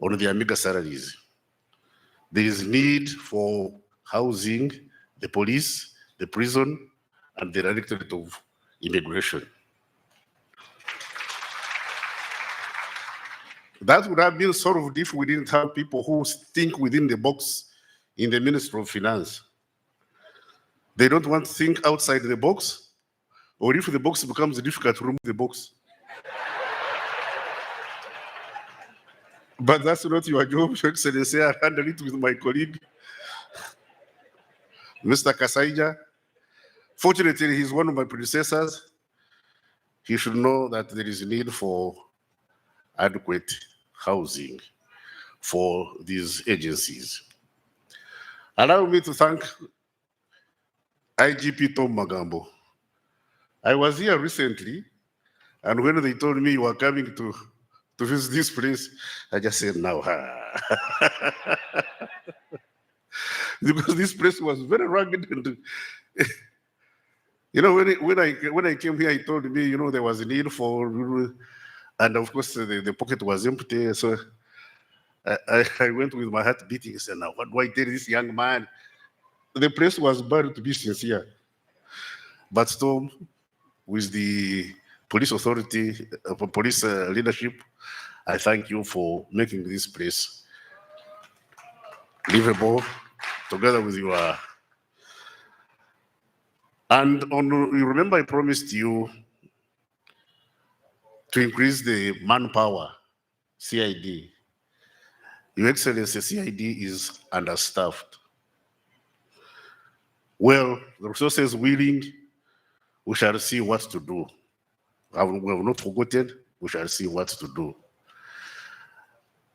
on their meager salaries. There is need for housing the police, the prison, and the Directorate of Immigration. That would have been solved if we didn't have people who think within the box in the Ministry of Finance. They don't want to think outside the box, or if the box becomes difficult to remove the box. But that's not your job, Your Excellency. I handle it with my colleague, Mr. Kasaija. Fortunately, he's one of my predecessors. He should know that there is a need for adequate housing for these agencies. Allow me to thank IGP Tom Magambo. I was here recently, and when they told me you were coming to visit this place, I just said, now. Because this place was very rugged. And, you know, when I came here, he told me, you know, there was a need for, and of course, the pocket was empty. So I went with my heart beating and said, now, what do I tell this young man? The place was bad, to be sincere. But Tom, with the police authority, police leadership, I thank you for making this place livable together with your. And you remember I promised you to increase the manpower, CID. Your Excellency, CID is understaffed. Well, the resources willing, we shall see what to do. We have not forgotten, we shall see what to do.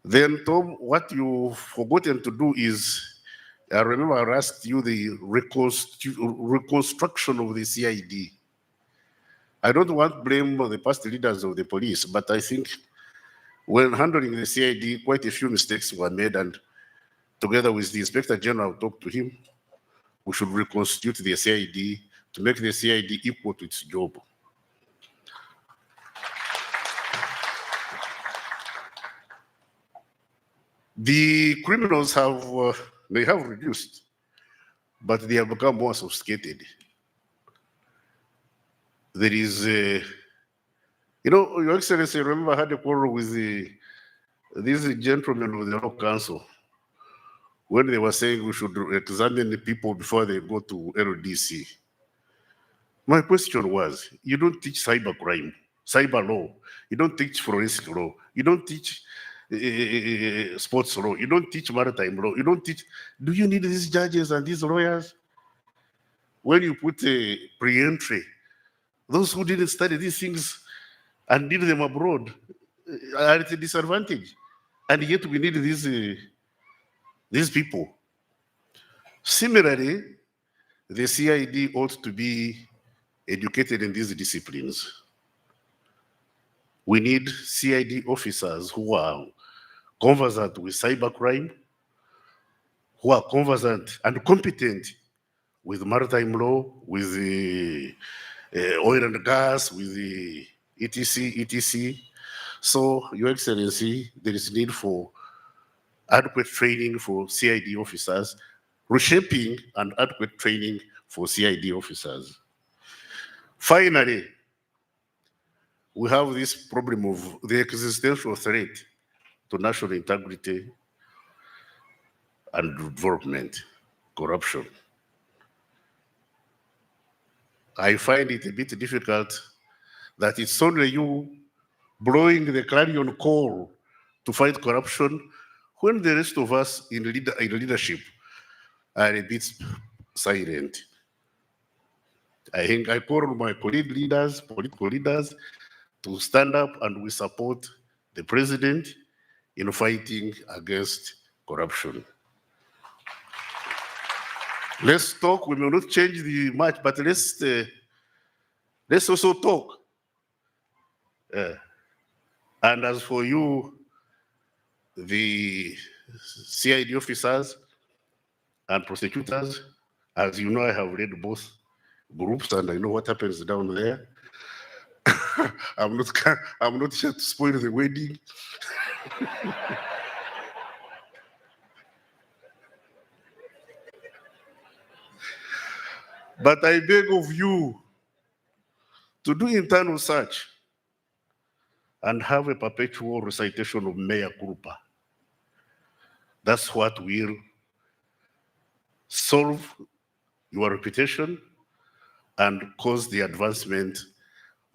Then, Tom, what you've forgotten to do is, I remember I asked you the reconstruction of the CID. I don't want to blame the past leaders of the police, but I think when handling the CID, quite a few mistakes were made, and together with the Inspector General, talked to him, we should reconstitute the CID to make the CID equal to its job. The criminals they have reduced, but they have become more sophisticated. There is, you know, Your Excellency, remember I had a quarrel with these gentlemen of the Law Council when they were saying we should examine the people before they go to LDC. My question was, you don't teach cyber crime, cyber law. You don't teach forensic law. You don't teach sports law. You don't teach maritime law. You don't teach. Do you need these judges and these lawyers? When you put a pre-entry, those who didn't study these things and did them abroad are at a disadvantage. And yet we need these people. Similarly, the CID ought to be educated in these disciplines. We need CID officers who are conversant with cybercrime, who are conversant and competent with maritime law, with the oil and gas, with the etc. So, Your Excellency, there is need for adequate training for CID officers, reshaping and adequate training for CID officers. Finally, we have this problem of the existential threat to national integrity and development, corruption. I find it a bit difficult that it's only you blowing the clarion call to fight corruption when the rest of us in leadership are a bit silent. I think I call on my colleague leaders, political leaders, to stand up and we support the president in fighting against corruption. Let's talk. We may not change the match, but let's also talk. And as for you, the CID officers and prosecutors, as you know, I have read both groups and I know what happens down there. I'm not here to spoil the wedding. But I beg of you to do internal search and have a perpetual recitation of mea culpa. That's what will solve your reputation and cause the advancement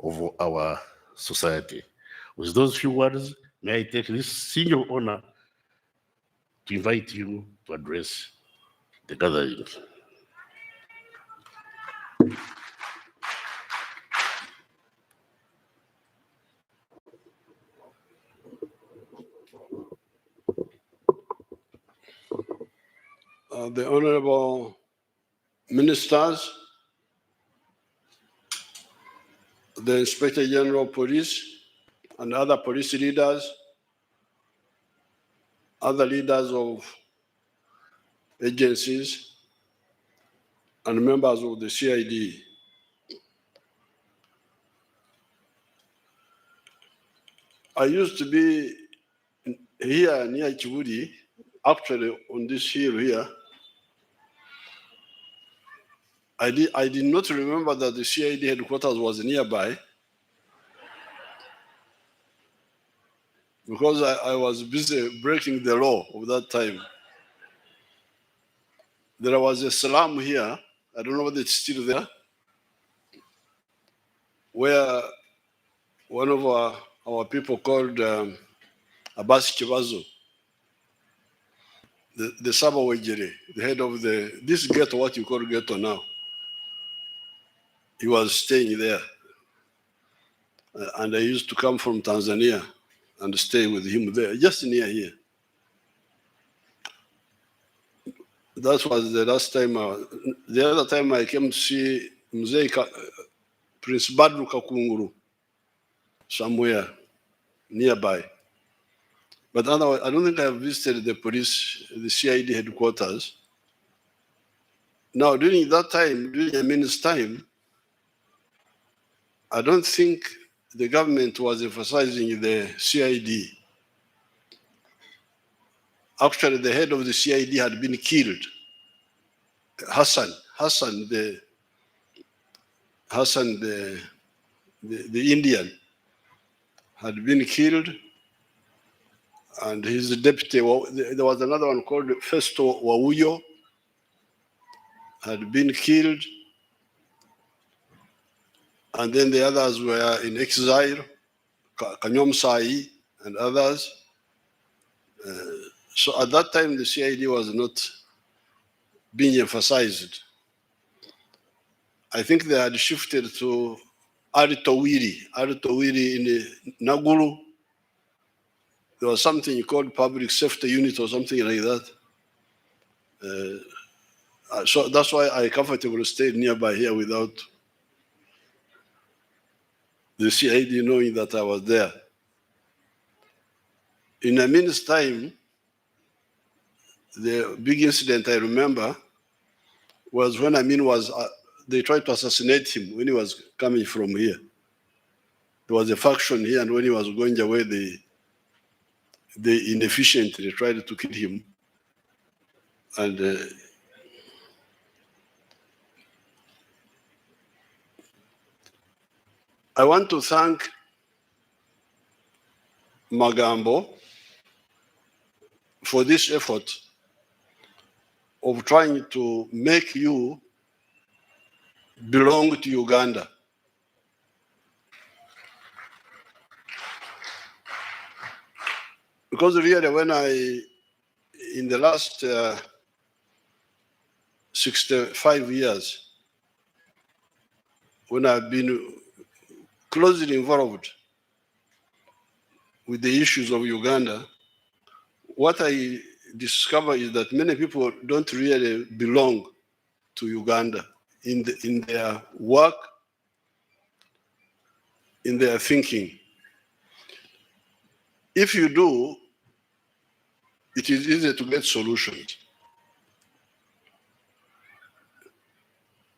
of our society. With those few words, may I take this single honor to invite you to address the gathering. The honorable ministers, the Inspector General of Police, and other police leaders, other leaders of agencies, and members of the CID. I used to be here near Kibuli, actually on this hill here. I did not remember that the CID headquarters was nearby because I was busy breaking the law of that time. There was a slum here, I don't know whether it's still there, where one of our people called Abbas Chibazo, the Saba Wejere, the head of this ghetto, what you call ghetto now. He was staying there. And I used to come from Tanzania and stay with him there, just near here. That was the last time. The other time I came to see Mzee Prince Badru Kakunguru somewhere nearby. But otherwise, I don't think I have visited the police, the CID headquarters. Now, during that time, during Amin's time, I don't think the government was emphasizing the CID. Actually, the head of the CID had been killed. Hassan, the Indian, had been killed, and his deputy, there was another one called Festo Wauyo, had been killed, and then the others were in exile, Kanyom Sai and others. So at that time, the CID was not being emphasized. I think they had shifted to Aritowiri in Naguru. There was something called Public Safety Unit or something like that. So that's why I comfortably stayed nearby here without the CID knowing that I was there. In Amin's time, the big incident I remember was when Amin was, they tried to assassinate him when he was coming from here. There was a faction here, and when he was going away, they inefficiently tried to kill him. And I want to thank Magambo for this effort of trying to make you belong to Uganda. Because really, when in the last 65 years, when I've been closely involved with the issues of Uganda, what I discover is that many people don't really belong to Uganda in their work, in their thinking. If you do, it is easy to get solutions.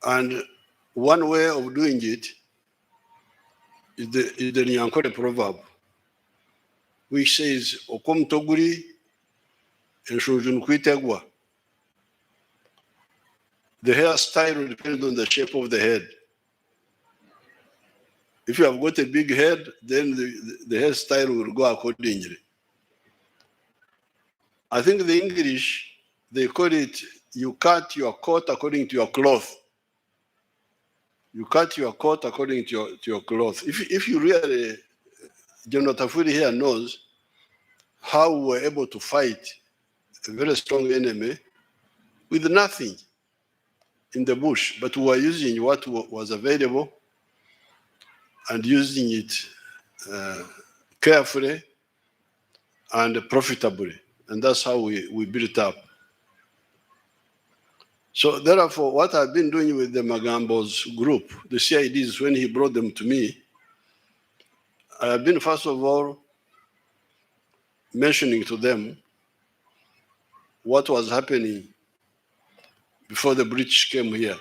And one way of doing it is the Nyankore proverb, which says, Okom Toguri and Shojun Kwitegwa. The hairstyle depends on the shape of the head. If you have got a big head, then the hairstyle will go accordingly. I think the English, they call it, you cut your coat according to your cloth. You cut your coat according to your cloth. If you really, General Tafuri here knows, how we were able to fight a very strong enemy with nothing in the bush, but we were using what was available and using it carefully and profitably. And that's how we built up. So therefore, what I've been doing with the Magambo's group, the CIDs, when he brought them to me, I have been, first of all, mentioning to them what was happening before the British came here.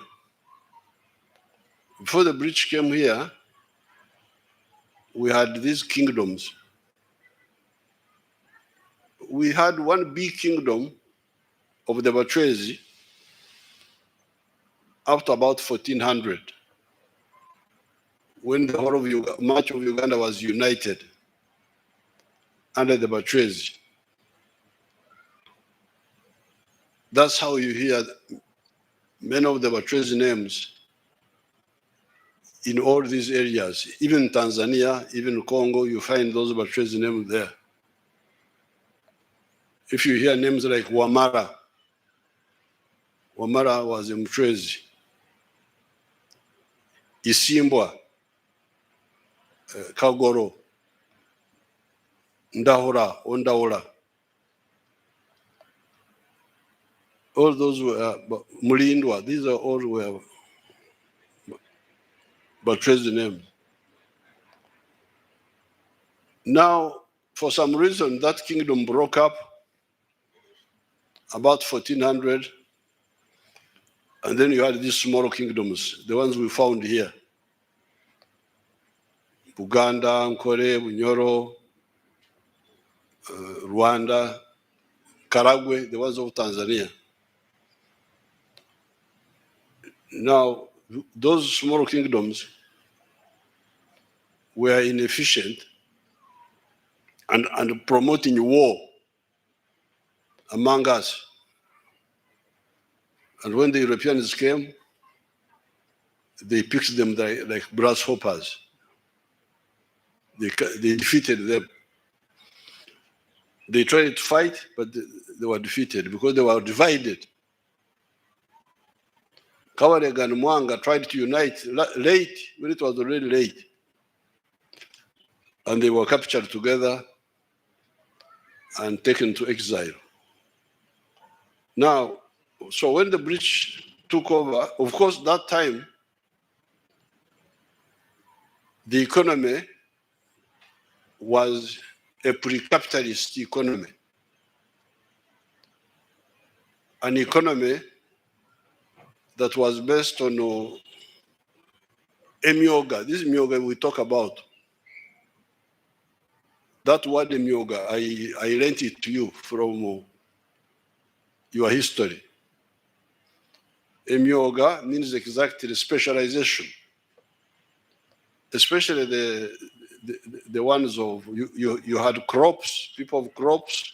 Before the British came here, we had these kingdoms. We had one big kingdom of the Bachwezi up to about 1400, when the whole of much of Uganda was united under the Bachwezi. That's how you hear many of the Bachwezi names in all these areas. Even Tanzania, even Congo, you find those Bachwezi names there. If you hear names like Wamara, Wamara was a Mchwezi. Isimbwa, Kagoro, Ndahora, Ondaora. All those were Mulindwa. These are all were Bachwezi names. Now, for some reason, that kingdom broke up about 1400, and then you had these smaller kingdoms, the ones we found here. Buganda, Nkore, Bunyoro, Rwanda, Karagwe, the ones of Tanzania. Now, those small kingdoms were inefficient and promoting war among us. And when the Europeans came, they picked them like grasshoppers. They defeated them. They tried to fight, but they were defeated because they were divided. Kawarega and Mwanga tried to unite late, when it was already late. And they were captured together and taken to exile. Now, so when the British took over, of course, that time, the economy was a pre-capitalist economy. An economy that was based on emyoga. This emyoga we talk about. That word emyoga, I lent it to you from your history. Emyoga means exactly specialization, especially the ones of, you had crops, people of crops,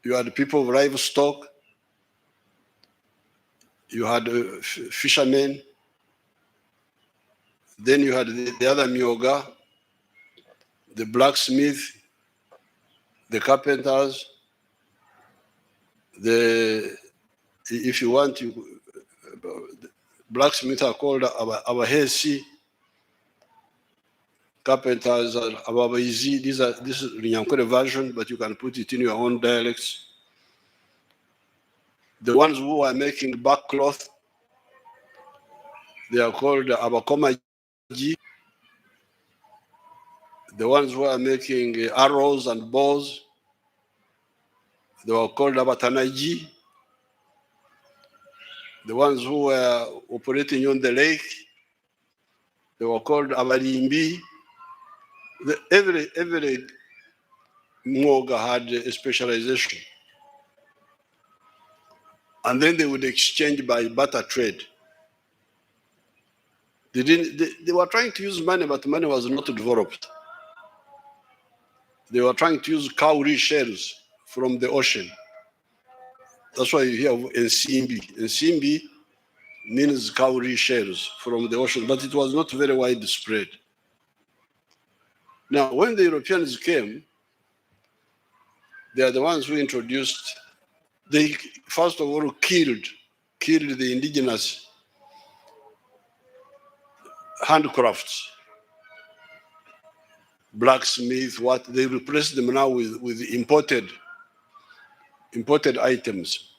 you had people of livestock, you had fishermen, then you had the other myoga, the blacksmith, the carpenters, if you want, blacksmiths are called abahesi, carpenters are ababaizi. This is Linyankore version, but you can put it in your own dialects. The ones who are making backcloth, they are called abakomaji. The ones who are making arrows and bows, they were called abatanaji. The ones who were operating on the lake, they were called abalimbi. Every mwoga had a specialization. And then they would exchange by barter trade. They were trying to use money, but money was not developed. They were trying to use cowrie shells from the ocean. That's why you hear of Nsimbi. Nsimbi means cowrie shells from the ocean, but it was not very widespread. Now, when the Europeans came, They are the ones who introduced, they first of all killed the indigenous handcrafts, blacksmith, what they replaced them now with imported items.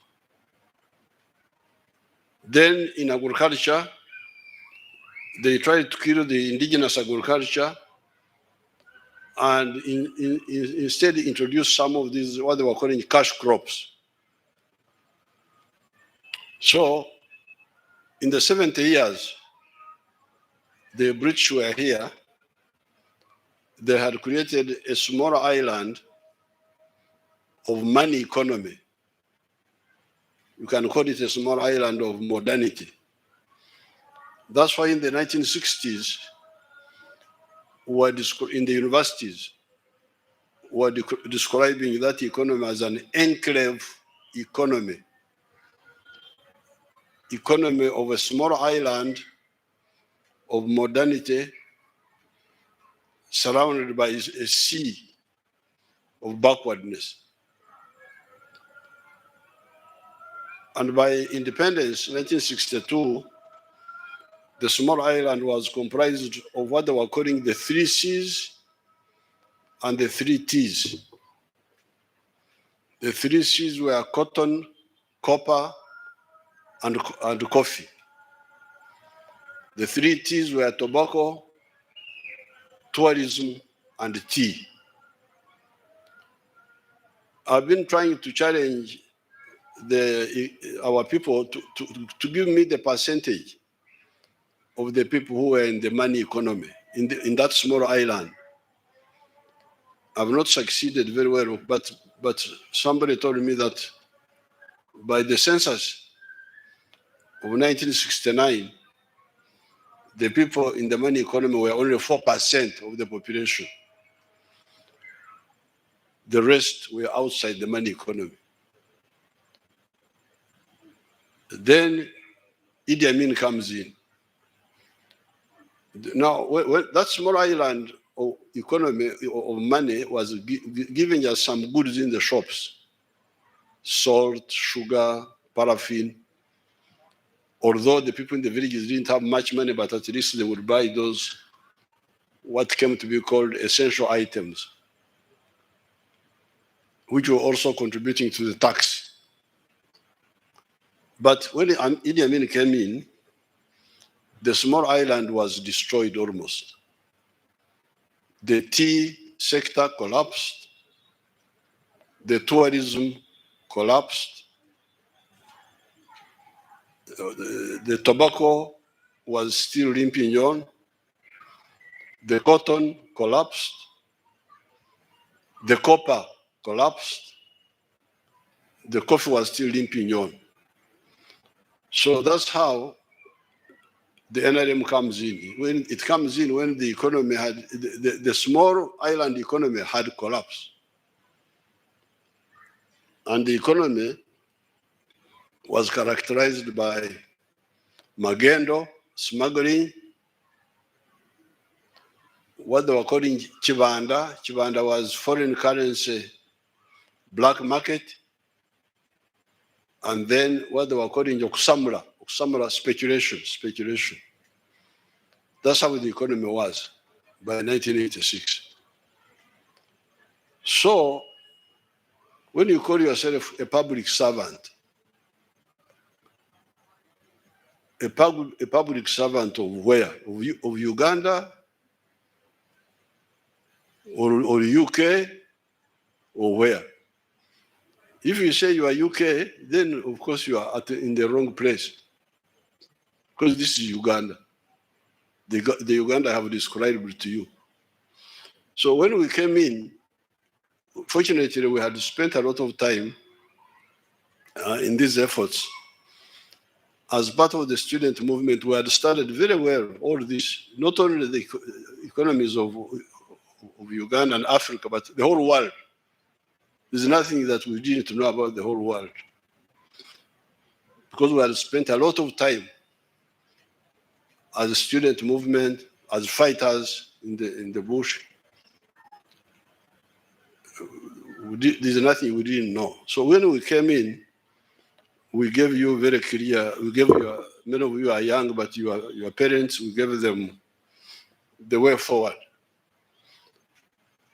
Then in agriculture, they tried to kill the indigenous agriculture and instead introduce some of these, what they were calling cash crops. So in the 70 years, the British were here, they had created a small island of money economy. You can call it a small island of modernity. That's why in the 1960s, in the universities, were describing that economy as an enclave economy of a small island of modernity surrounded by a sea of backwardness. And by independence, 1962, the small island was comprised of what they were calling the 3 C's and the 3 T's. The 3 C's were cotton, copper, and coffee. The 3 T's were tobacco, tourism, and tea. I've been trying to challenge our people to give me the percentage of the people who were in the money economy in that small island. I've not succeeded very well, but somebody told me that by the census of 1969, the people in the money economy were only 4% of the population. The rest were outside the money economy. Then Idi Amin comes in. Now, when that small island of economy of money was giving us some goods in the shops, salt, sugar, paraffin. Although the people in the villages didn't have much money, but at least they would buy those, what came to be called essential items, which were also contributing to the tax. But when Idi Amin came in, the small island was destroyed almost. The tea sector collapsed. The tourism collapsed. The tobacco was still limping on. The cotton collapsed. The copper collapsed. The coffee was still limping on. So that's how the NRM comes in. When it comes in, when the economy had, the small island economy had collapsed. And the economy was characterized by magendo, smuggling, what they were calling chibanda. Chibanda was foreign currency black market. And then what they were calling okusamula speculation. That's how the economy was by 1986. So when you call yourself a public servant, a public servant of where? Of Uganda or UK or where? If you say you are UK, then of course you are in the wrong place, because this is Uganda. The Uganda I have described to you. So when we came in, fortunately we had spent a lot of time in these efforts. As part of the student movement, we had started very well all this, not only the economies of Uganda and Africa, but the whole world. There's nothing that we didn't know about the whole world, because we had spent a lot of time as a student movement, as fighters in the bush. There's nothing we didn't know. So when we came in, we gave you very clear, we gave you, many of you are young, but your parents, we gave them the way forward.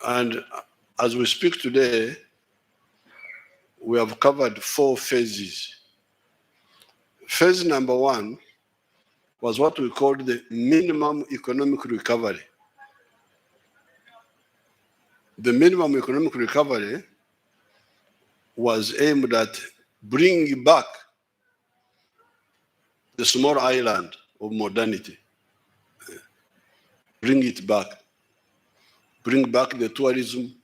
And as we speak today, we have covered 4 phases. Phase number 1 was what we called the minimum economic recovery. The minimum economic recovery was aimed at bringing back the small island of modernity. Bring it back. Bring back the tourism.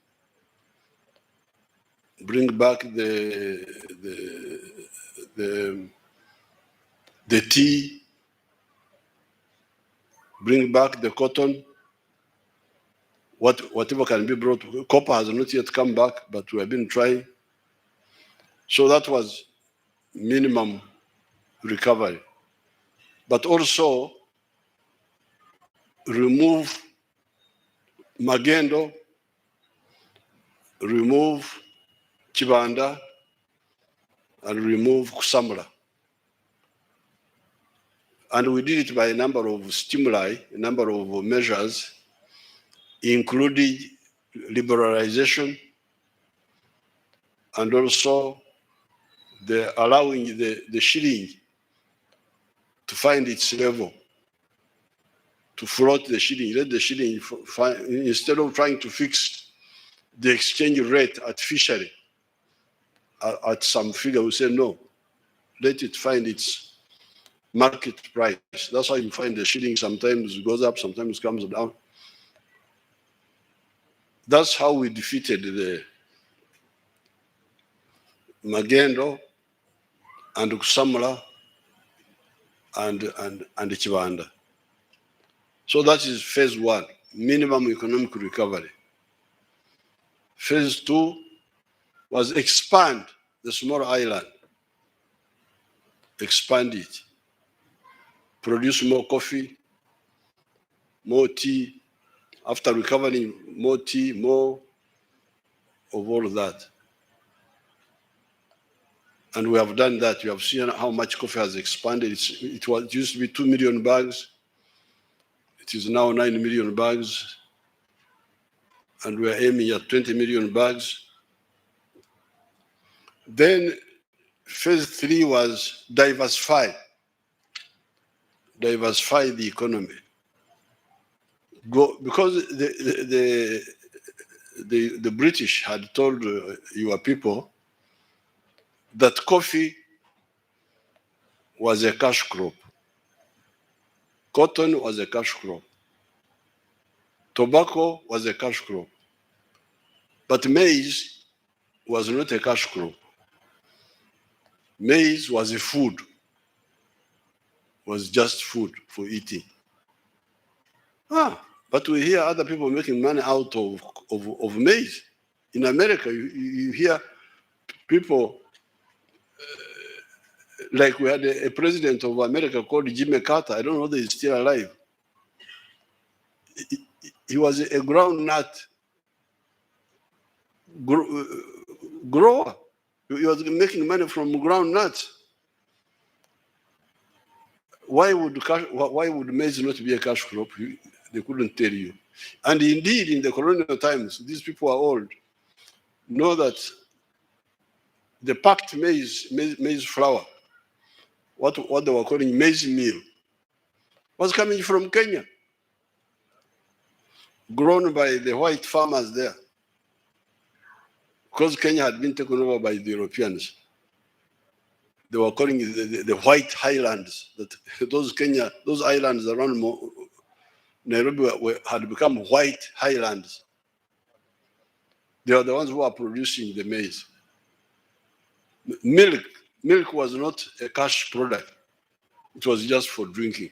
Bring back the tea. Bring back the cotton. Whatever can be brought. Copper has not yet come back, but we have been trying. So that was minimum recovery. But also remove Magendo, remove Chibanda, and remove Kusamla. And we did it by a number of stimuli, a number of measures, including liberalization and also allowing the shilling to find its level, to float the shilling, let the shilling instead of trying to fix the exchange rate artificially at some figure, we say no, let it find its market price. That's how you find the shilling sometimes goes up, sometimes comes down. That's how we defeated the Magendo and Kusamla and Chibanda. So that is phase 1, minimum economic recovery. Phase 2 was expand the small island, expand it, produce more coffee, more tea, after recovering more tea, more of all of that. And we have done that. You have seen how much coffee has expanded. It used to be 2 million bags. It is now 9 million bags. And we are aiming at 20 million bags. Then phase 3 was diversify the economy. Because the British had told your people that coffee was a cash crop. Cotton was a cash crop. Tobacco was a cash crop. But maize was not a cash crop. Maize was a food, was just food for eating. But we hear other people making money out of maize. In America, you hear people, like we had a president of America called Jimmy Carter. I don't know whether he's still alive. He was a groundnut grower. He was making money from groundnuts. Why would maize not be a cash crop? They couldn't tell you. And indeed, in the colonial times, these people are old, know that the packed maize flour, what they were calling maize meal, was coming from Kenya, grown by the white farmers there, because Kenya had been taken over by the Europeans. They were calling it the White Highlands. That those islands around Nairobi had become White Highlands. They are the ones who are producing the maize. Milk was not a cash product. It was just for drinking.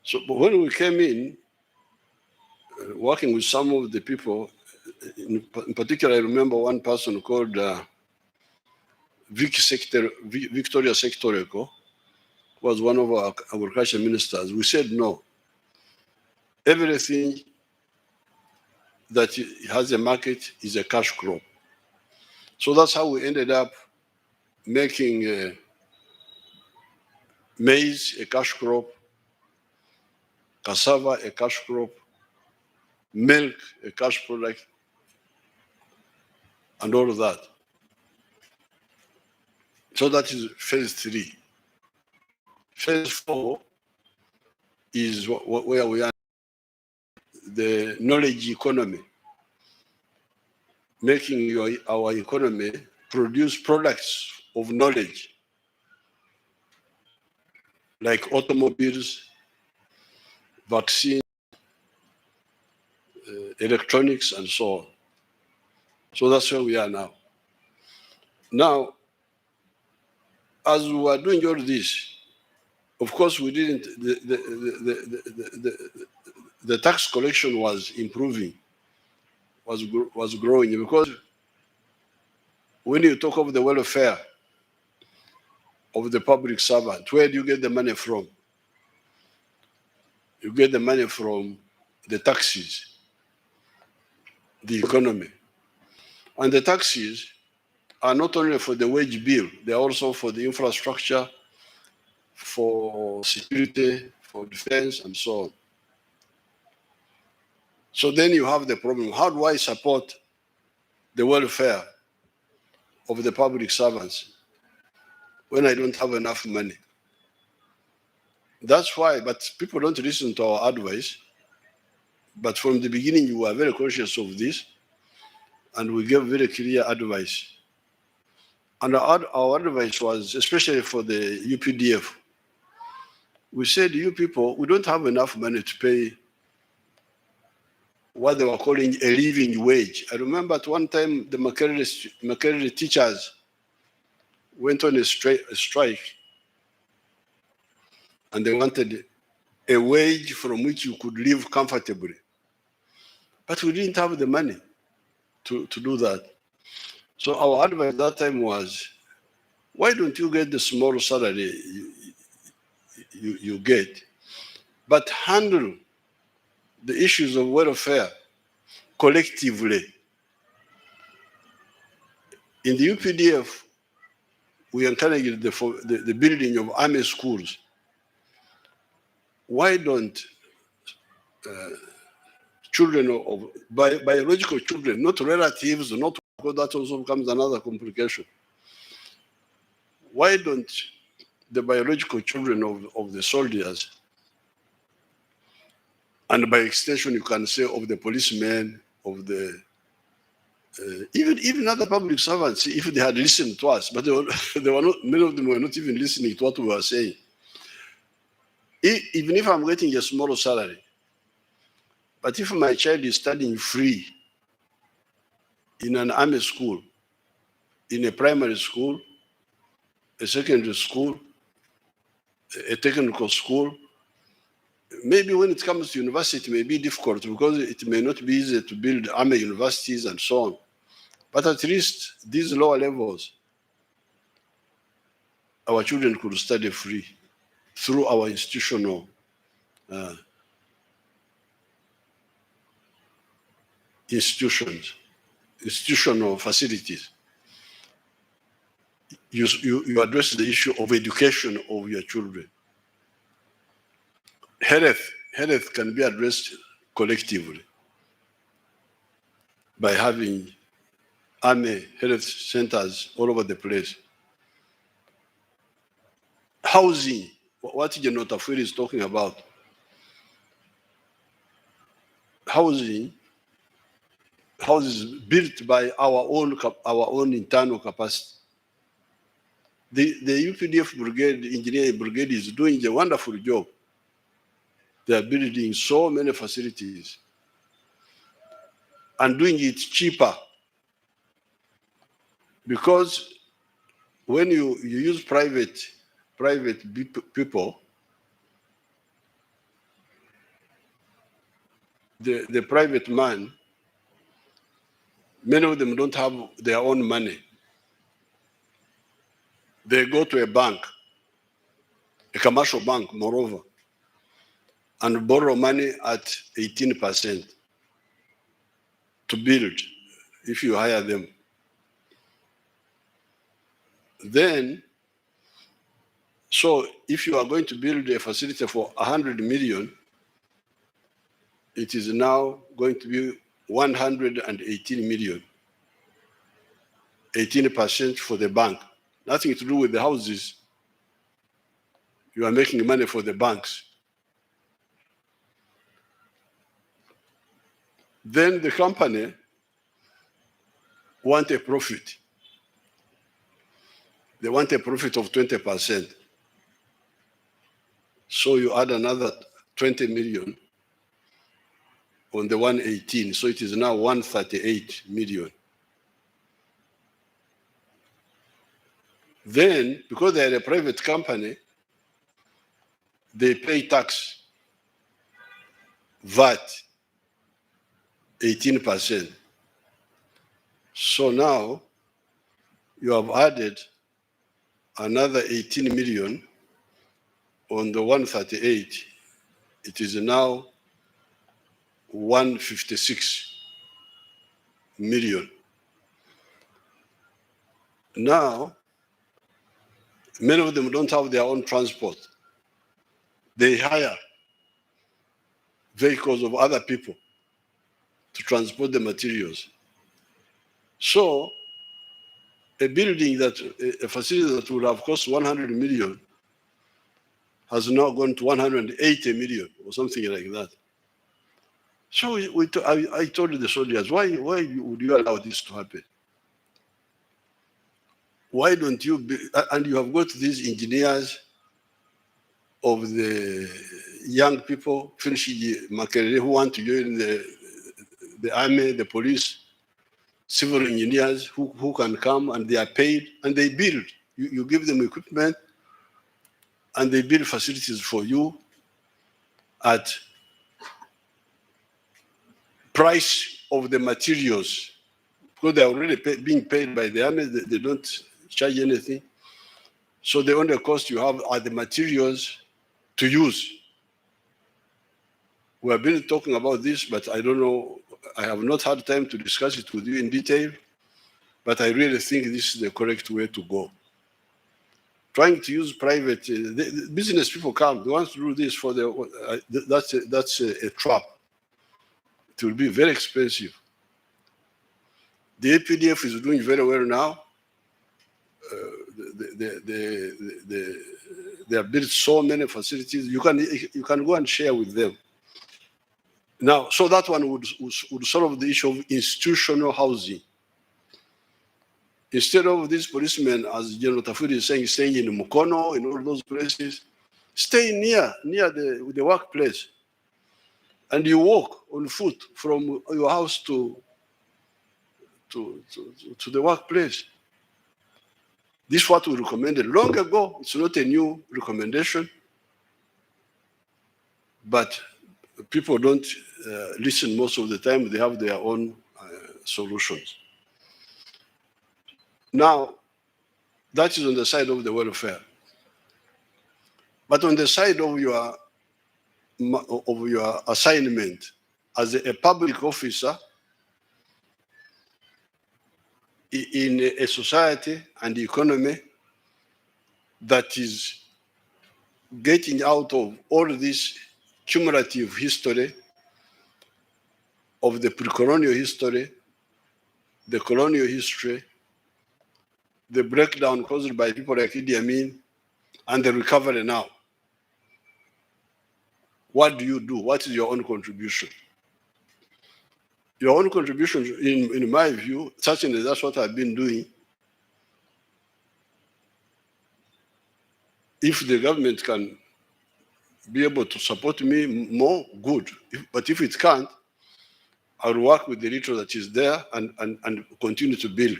So but when we came in, working with some of the people, in particular, I remember one person called Victoria Sectoreko, was one of our agriculture ministers. We said no. Everything that has a market is a cash crop. So that's how we ended up making maize a cash crop, cassava a cash crop, milk a cash product, and all of that. So that is phase 3. Phase 4 is where we are, the knowledge economy, making our economy produce products of knowledge, like automobiles, vaccines, electronics, and so on. So that's where we are now. Now, as we were doing all this, of course, we didn't, the tax collection was improving, was growing, because when you talk of the welfare of the public servant, where do you get the money from? You get the money from the taxes, the economy. And the taxes are not only for the wage bill, they're also for the infrastructure, for security, for defense, and so on. So then you have the problem, how do I support the welfare of the public servants when I don't have enough money? That's why, but people don't listen to our advice. But from the beginning, you were very conscious of this, and we gave very clear advice. And our advice was, especially for the UPDF, we said, you people, we don't have enough money to pay what they were calling a living wage. I remember at one time, the Makerere teachers went on a strike, and they wanted a wage from which you could live comfortably. But we didn't have the money to do that. So our advice at that time was, why don't you get the small salary you get, but handle the issues of welfare collectively? In the UPDF, we encouraged the building of army schools. Why don't children of biological children, not relatives, not, because that also becomes another complication. Why don't the biological children of the soldiers, and by extension you can say of the policemen, of the even other public servants, if they had listened to us, but they were not, many of them were not even listening to what we were saying. Even if I'm getting a small salary, but if my child is studying free in an army school, in a primary school, a secondary school, a technical school, maybe when it comes to university, it may be difficult because it may not be easy to build army universities and so on. But at least these lower levels, our children could study free through our institutional institutional facilities. You address the issue of education of your children. Health can be addressed collectively by having army health centers all over the place. Housing, what General Tafwiri is talking about. Houses built by our own internal capacity. The UPDF brigade, engineering brigade, is doing a wonderful job. They are building so many facilities and doing it cheaper, because when you use private people, the private man, many of them don't have their own money. They go to a bank, a commercial bank, moreover, and borrow money at 18%. to build if you hire them. Then, so if you are going to build a facility for 100 million, it is now going to be 118 million, 18% for the bank. Nothing to do with the houses. You are making money for the banks. Then the company want a profit. They want a profit of 20%. So you add another 20 million on the 118. So it is now 138 million. Then, because they are a private company, they pay tax, VAT, 18%. So now you have added another 18 million on the 138. It is now 156 million. Now, many of them don't have their own transport. They hire vehicles of other people to transport the materials. So a building that, a facility that would have cost 100 million has now gone to 180 million or something like that. So I told the soldiers, why would you allow this to happen? Why don't you, and you have got these engineers of the young people finishing Makerere who want to join the army, the police, civil engineers who can come and they are paid and they build. You give them equipment and they build facilities for you at price of the materials. Because they are already being paid by the army, they don't charge anything. So the only cost you have are the materials to use. We have been talking about this, but I don't know, I have not had time to discuss it with you in detail, but I really think this is the correct way to go. Trying to use private, the business people come, they want to do this for the, that's a trap. It will be very expensive. The APDF is doing very well now. They have built so many facilities. You can go and share with them. Now, so that one would solve the issue of institutional housing. Instead of these policemen, as General Tafuri is saying, staying in Mukono, in all those places, stay near the workplace. And you walk on foot from your house to the workplace. This is what we recommended long ago. It's not a new recommendation, but people don't listen most of the time. They have their own solutions. Now, that is on the side of the welfare. But on the side of your assignment as a public officer in a society and economy that is getting out of all this cumulative history of the pre-colonial history, the colonial history, the breakdown caused by people like Idi Amin, and the recovery now. What do you do? What is your own contribution? Your own contribution, in my view, certainly that's what I've been doing. If the government can be able to support me more, good. But if it can't, I'll work with the little that is there and continue to build.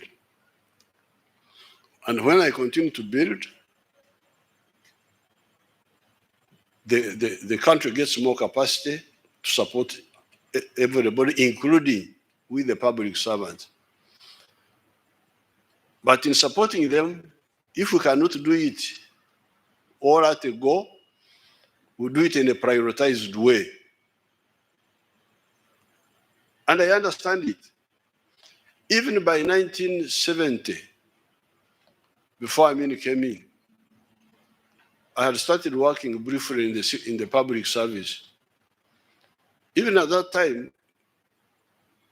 And when I continue to build, the country gets more capacity to support everybody, including with the public servants. But in supporting them, if we cannot do it all at a go, we do it in a prioritized way. And I understand it. Even by 1970, before Amin came in, I had started working briefly in the public service. Even at that time,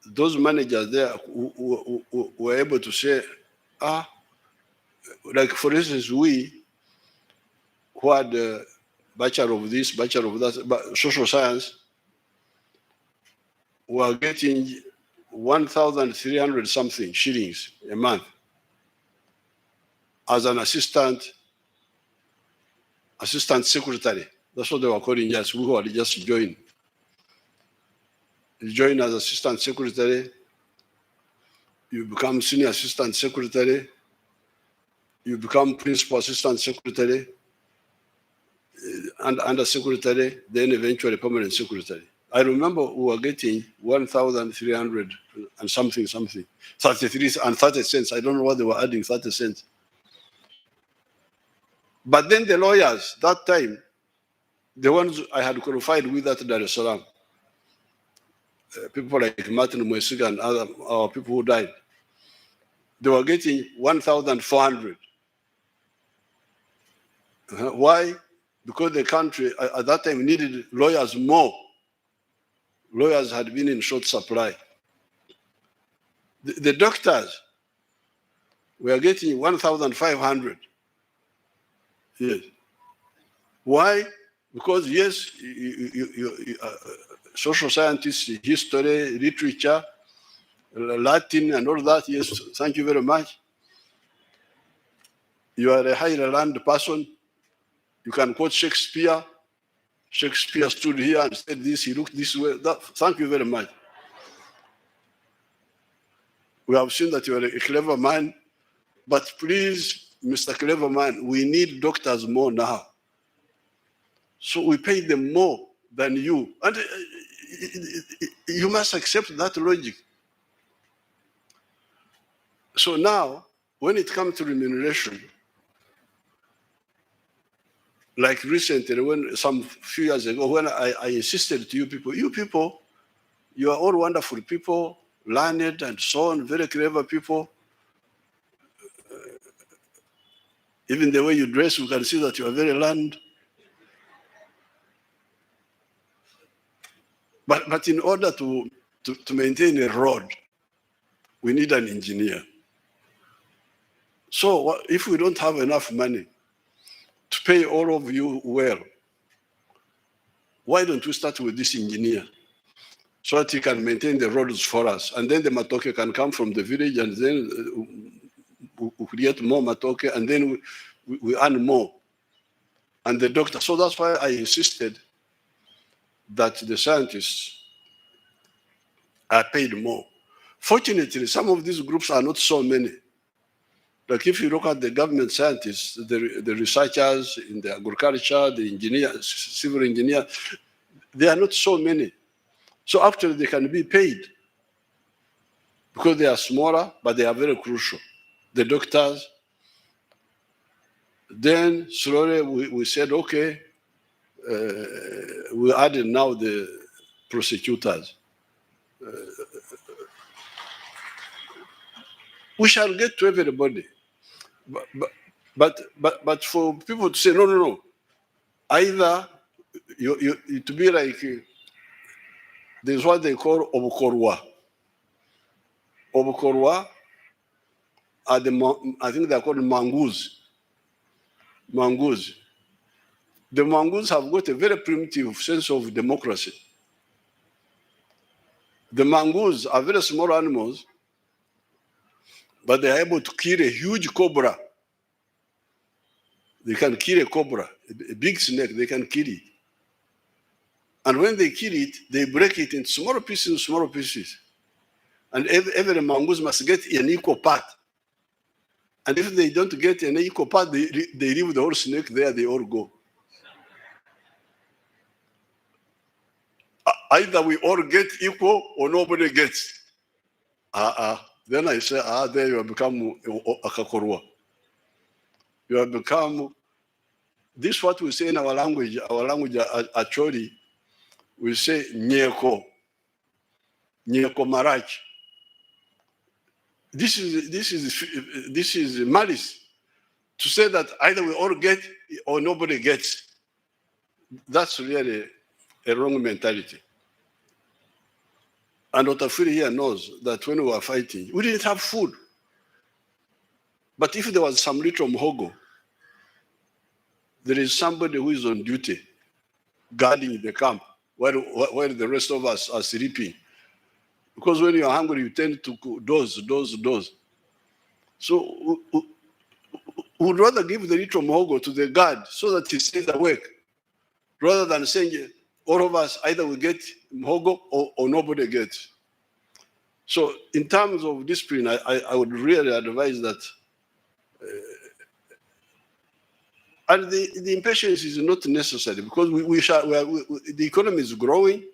those managers there who were able to say, like for instance, we who had a bachelor of this, bachelor of that, but social science, were getting 1,300 something shillings a month as an assistant secretary. That's what they were calling us, who had just joined. You join as assistant secretary, you become senior assistant secretary, you become principal assistant secretary, and under secretary, then eventually permanent secretary. I remember we were getting 1,300 and something, 33 and 30 cents. I don't know what they were adding, 30 cents. But then the lawyers, that time, the ones I had qualified with at Dar es Salaam, people like Martin Mwesiga and other people who died, they were getting 1,400. Why? Because the country at that time needed lawyers more. Lawyers had been in short supply. The doctors were getting 1,500. Yes. Why? Because yes, social scientists, history, literature, Latin and all that, yes, thank you very much. You are a highly learned person. You can quote Shakespeare. Shakespeare stood here and said this, he looked this way. Thank you very much. We have seen that you are a clever man, but please, Mr. Clever Man, we need doctors more now. So we pay them more than you. And you must accept that logic. So now, when it comes to remuneration, like recently, when some few years ago, when I insisted to you people, you are all wonderful people, learned and so on, very clever people. Even the way you dress, we can see that you are very learned. But in order to maintain a road, we need an engineer. So if we don't have enough money to pay all of you well, why don't we start with this engineer so that he can maintain the roads for us? And then the matoke can come from the village, and then we create more matoke, and then we earn more. And the doctor, so that's why I insisted that the scientists are paid more. Fortunately, some of these groups are not so many. Like if you look at the government scientists, the researchers in the agriculture, the engineers, civil engineers, they are not so many. So actually they can be paid because they are smaller, but they are very crucial. The doctors. Then slowly we said, okay, we added now the prosecutors. We shall get to everybody. But for people to say, no. Either you to be like, there's what they call obukorwa. Obukorwa are I think they're called mangus. Mangus. The mangus have got a very primitive sense of democracy. The mangus are very small animals, but they are able to kill a huge cobra. They can kill a cobra, a big snake, they can kill it. And when they kill it, they break it into smaller pieces. And every mongoose must get an equal part. And if they don't get an equal part, they leave the whole snake there, they all go. Either we all get equal or nobody gets. Then I say, there you have become a kakorwa. You have become, this is what we say in our language actually, we say nyeko marach. This is malice to say that either we all get or nobody gets. That's really a wrong mentality. And Otafiri here knows that when we were fighting, we didn't have food. But if there was some little mhogo, there is somebody who is on duty guarding the camp while the rest of us are sleeping. Because when you're hungry, you tend to doze. So we would rather give the little mhogo to the guard so that he stays awake, rather than saying all of us, either we get mhogo or nobody gets. So in terms of discipline, I would really advise that, and the impatience is not necessary, because the economy is growing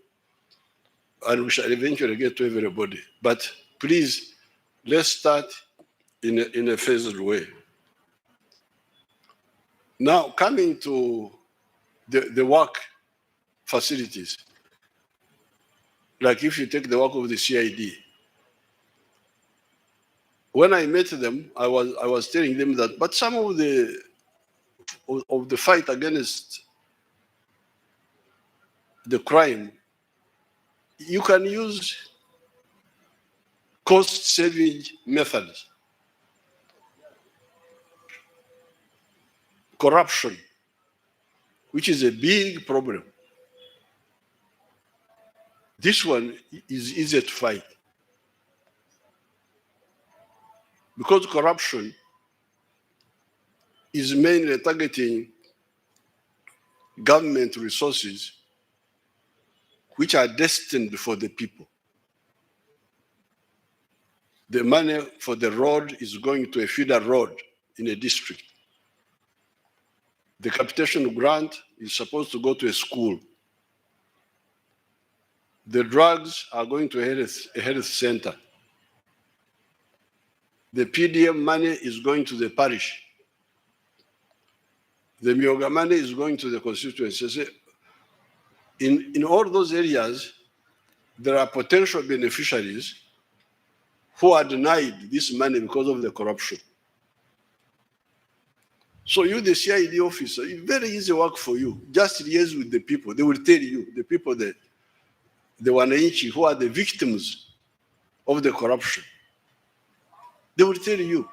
and we shall eventually get to everybody. But please, let's start in a phased way. Now, coming to the work facilities, like if you take the work of the CID, when I met them, I was telling them that, but some of the fight against the crime, you can use cost-saving methods. Corruption, which is a big problem. This one is easier to fight, because corruption is mainly targeting government resources which are destined for the people. The money for the road is going to a feeder road in a district. The capitation grant is supposed to go to a school. The drugs are going to a health center. The PDM money is going to the parish. The Myoga money is going to the constituency. In all those areas, there are potential beneficiaries who are denied this money because of the corruption. So you, the CID officer, it's very easy work for you. Just liaise with the people. They will tell you, the people, the wananchi who are the victims of the corruption. They will tell you.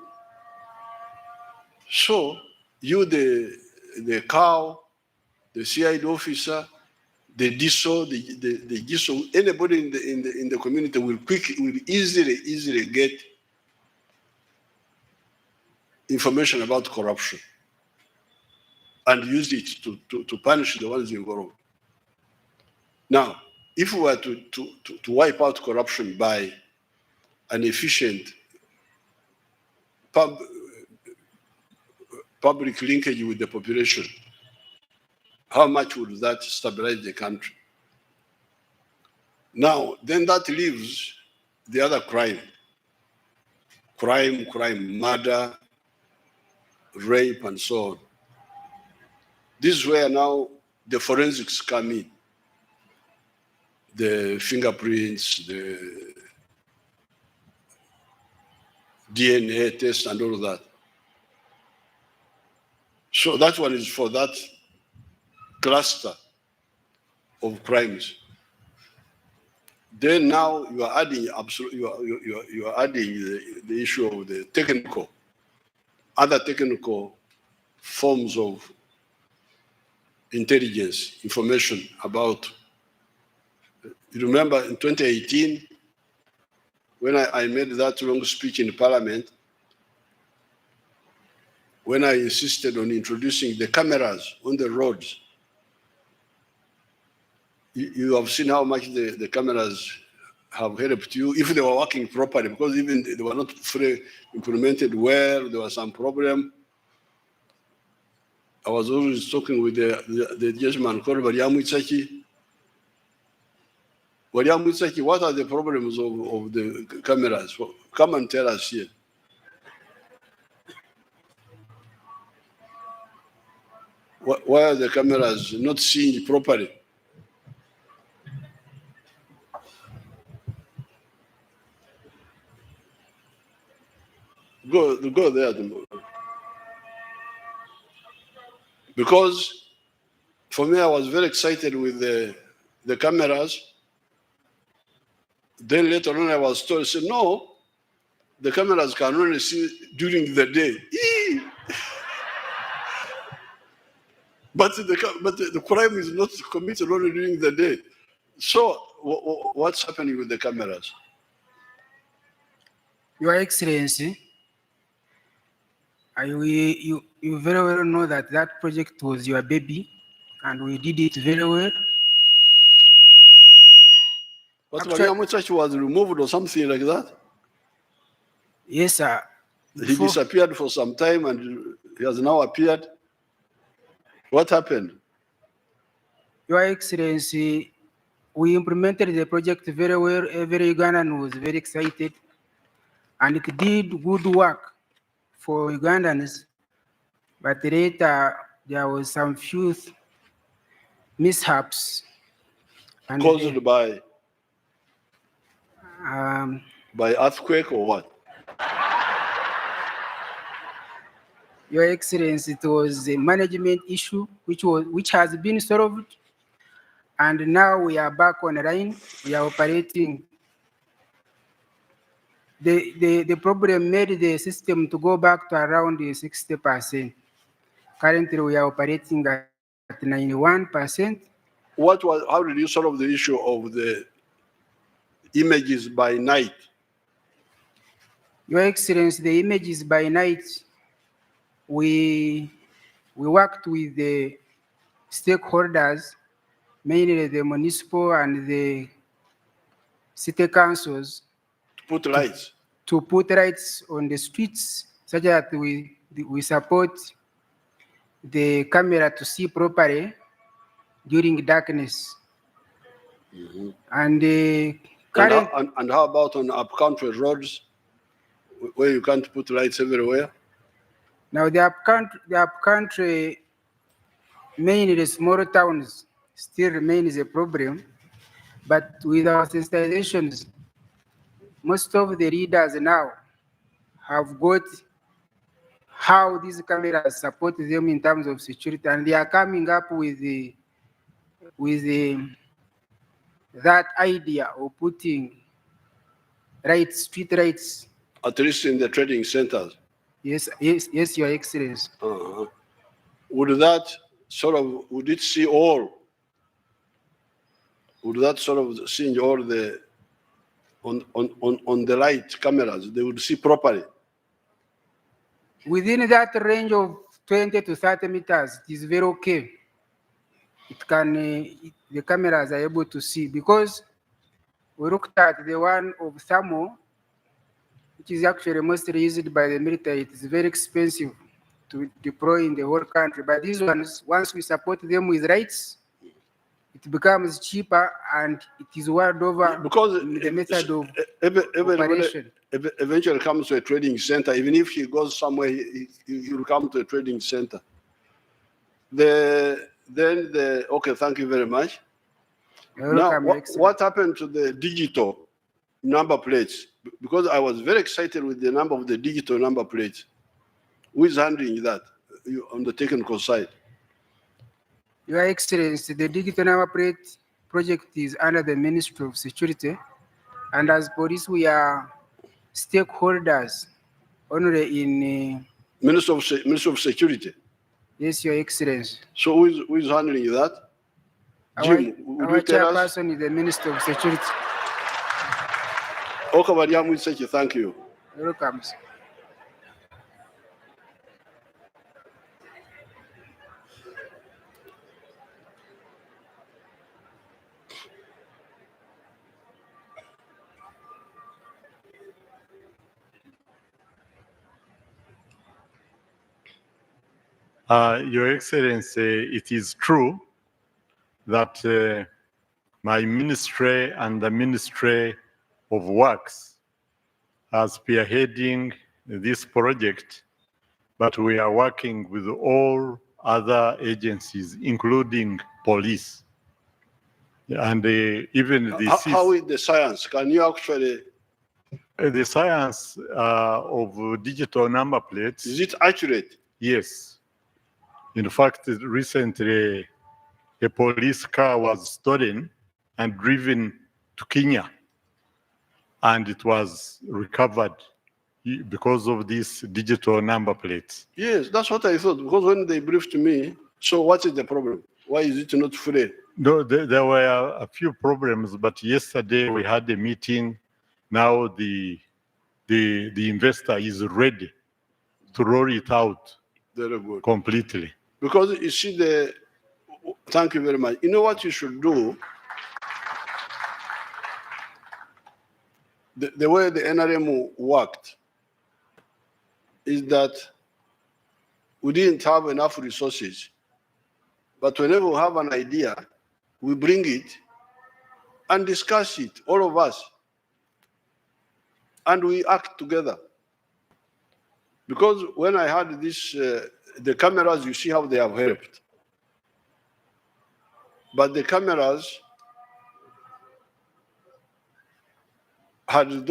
So you, the cow, the CID officer, the DISO, the GISO, anybody in the community will easily get information about corruption and use it to punish the ones involved. Now, if we were to wipe out corruption by an efficient public linkage with the population, how much would that stabilize the country? Now, then that leaves the other crime, murder, rape, and so on. This is where now the forensics come in. The fingerprints, the DNA test, and all of that. So that one is for that cluster of crimes. Then now you are adding you are adding the issue of the other technical forms of intelligence, information about. You remember in 2018, when I made that long speech in Parliament, when I insisted on introducing the cameras on the roads. You have seen how much the cameras have helped you, if they were working properly, because even they were not fully implemented well, there was some problem. I was always talking with the gentleman called Waliamu Itsaki. Waliamu Itsaki, what are the problems of the cameras? Come and tell us here. Why are the cameras not seeing properly? Go there. Because for me, I was very excited with the cameras. Then later on, I was told, said, no, the cameras can only see during the day. Eee! But the crime is not committed only during the day. So what's happening with the cameras? Your Excellency, you very well know that that project was your baby, and we did it very well. But Actually- Mariam Church was removed or something like that? Yes, sir. He Before- disappeared for some time and he has now appeared. What happened? Your Excellency, we implemented the project very well. Every Ugandan was very excited, and it did good work for Ugandans. But later, there was some few mishaps. And Caused by um, earthquake or what? Your Excellency, it was a management issue which has been solved, and now we are back on the line. We are operating. The problem made the system to go back to around 60%. Currently, we are operating at 91%. How did you solve the issue of the images by night? Your Excellency, the images by night, we worked with the stakeholders, mainly the municipal and the city councils, Put lights. to put lights on the streets such that we support the camera to see properly during darkness. And the current, And how about on up-country roads where you can't put lights everywhere? now the upcountry, mainly the smaller towns, still remains a problem. But with our sensitizations, most of the readers now have got how these cameras support them in terms of security, and they are coming up with that idea of putting street lights. At least in the trading centers. Yes, Your Excellency. Uh-huh. Would that sort of see all the on the light cameras? They would see properly. Within that range of 20 to 30 meters, it is very okay. It can, the cameras are able to see, because we looked at the one of thermal, which is actually mostly used by the military. It is very expensive to deploy in the whole country. But these ones, once we support them with lights, it becomes cheaper and it is world over Because the method of everybody operation. eventually comes to a trading center. Even if he goes somewhere, he will come to a trading center. Okay, thank you very much. You're Now, welcome, Your Excellency. what happened to the digital number plates? Because I was very excited with the number of the digital number plates. Who is handling that on the technical side? Your Excellency, the digital number plate project is under the Ministry of Security, and as police, we are stakeholders only in. Minister of Security. Yes, Your Excellency. So who is handling that? Jim, would Our you tell us? chairperson is the Minister of Security. Okay, Mariam, we say thank you. You're welcome, sir. Your Excellency, it is true that my ministry and the Ministry of Works are spearheading this project, but we are working with all other agencies, including police. And even the How is the science? Can you actually The science of digital number plates. Is it accurate? Yes. In fact, recently a police car was stolen and driven to Kenya, and it was recovered because of these digital number plates. Yes, that's what I thought. Because when they briefed me, so what is the problem? Why is it not free? No, there were a few problems, but yesterday we had a meeting. Now the investor is ready to roll it out Very good. completely. Because you see thank you very much. You know what you should do? The way the NRM worked is that we didn't have enough resources. But whenever we have an idea, we bring it and discuss it, all of us. And we act together. Because when I had this, the cameras, you see how they have helped. But the cameras had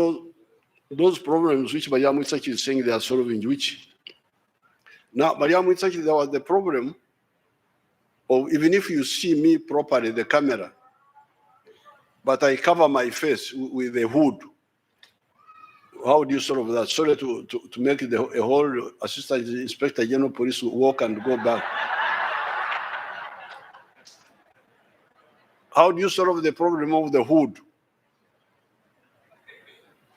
those problems which Mariam Witsaki is saying they are solving, which now Mariam Witsaki, there was the problem of even if you see me properly, the camera, but I cover my face with a hood. How do you solve that? Sorry to make it a whole Assistant Inspector General Police walk and go back. How do you solve the problem of the hood?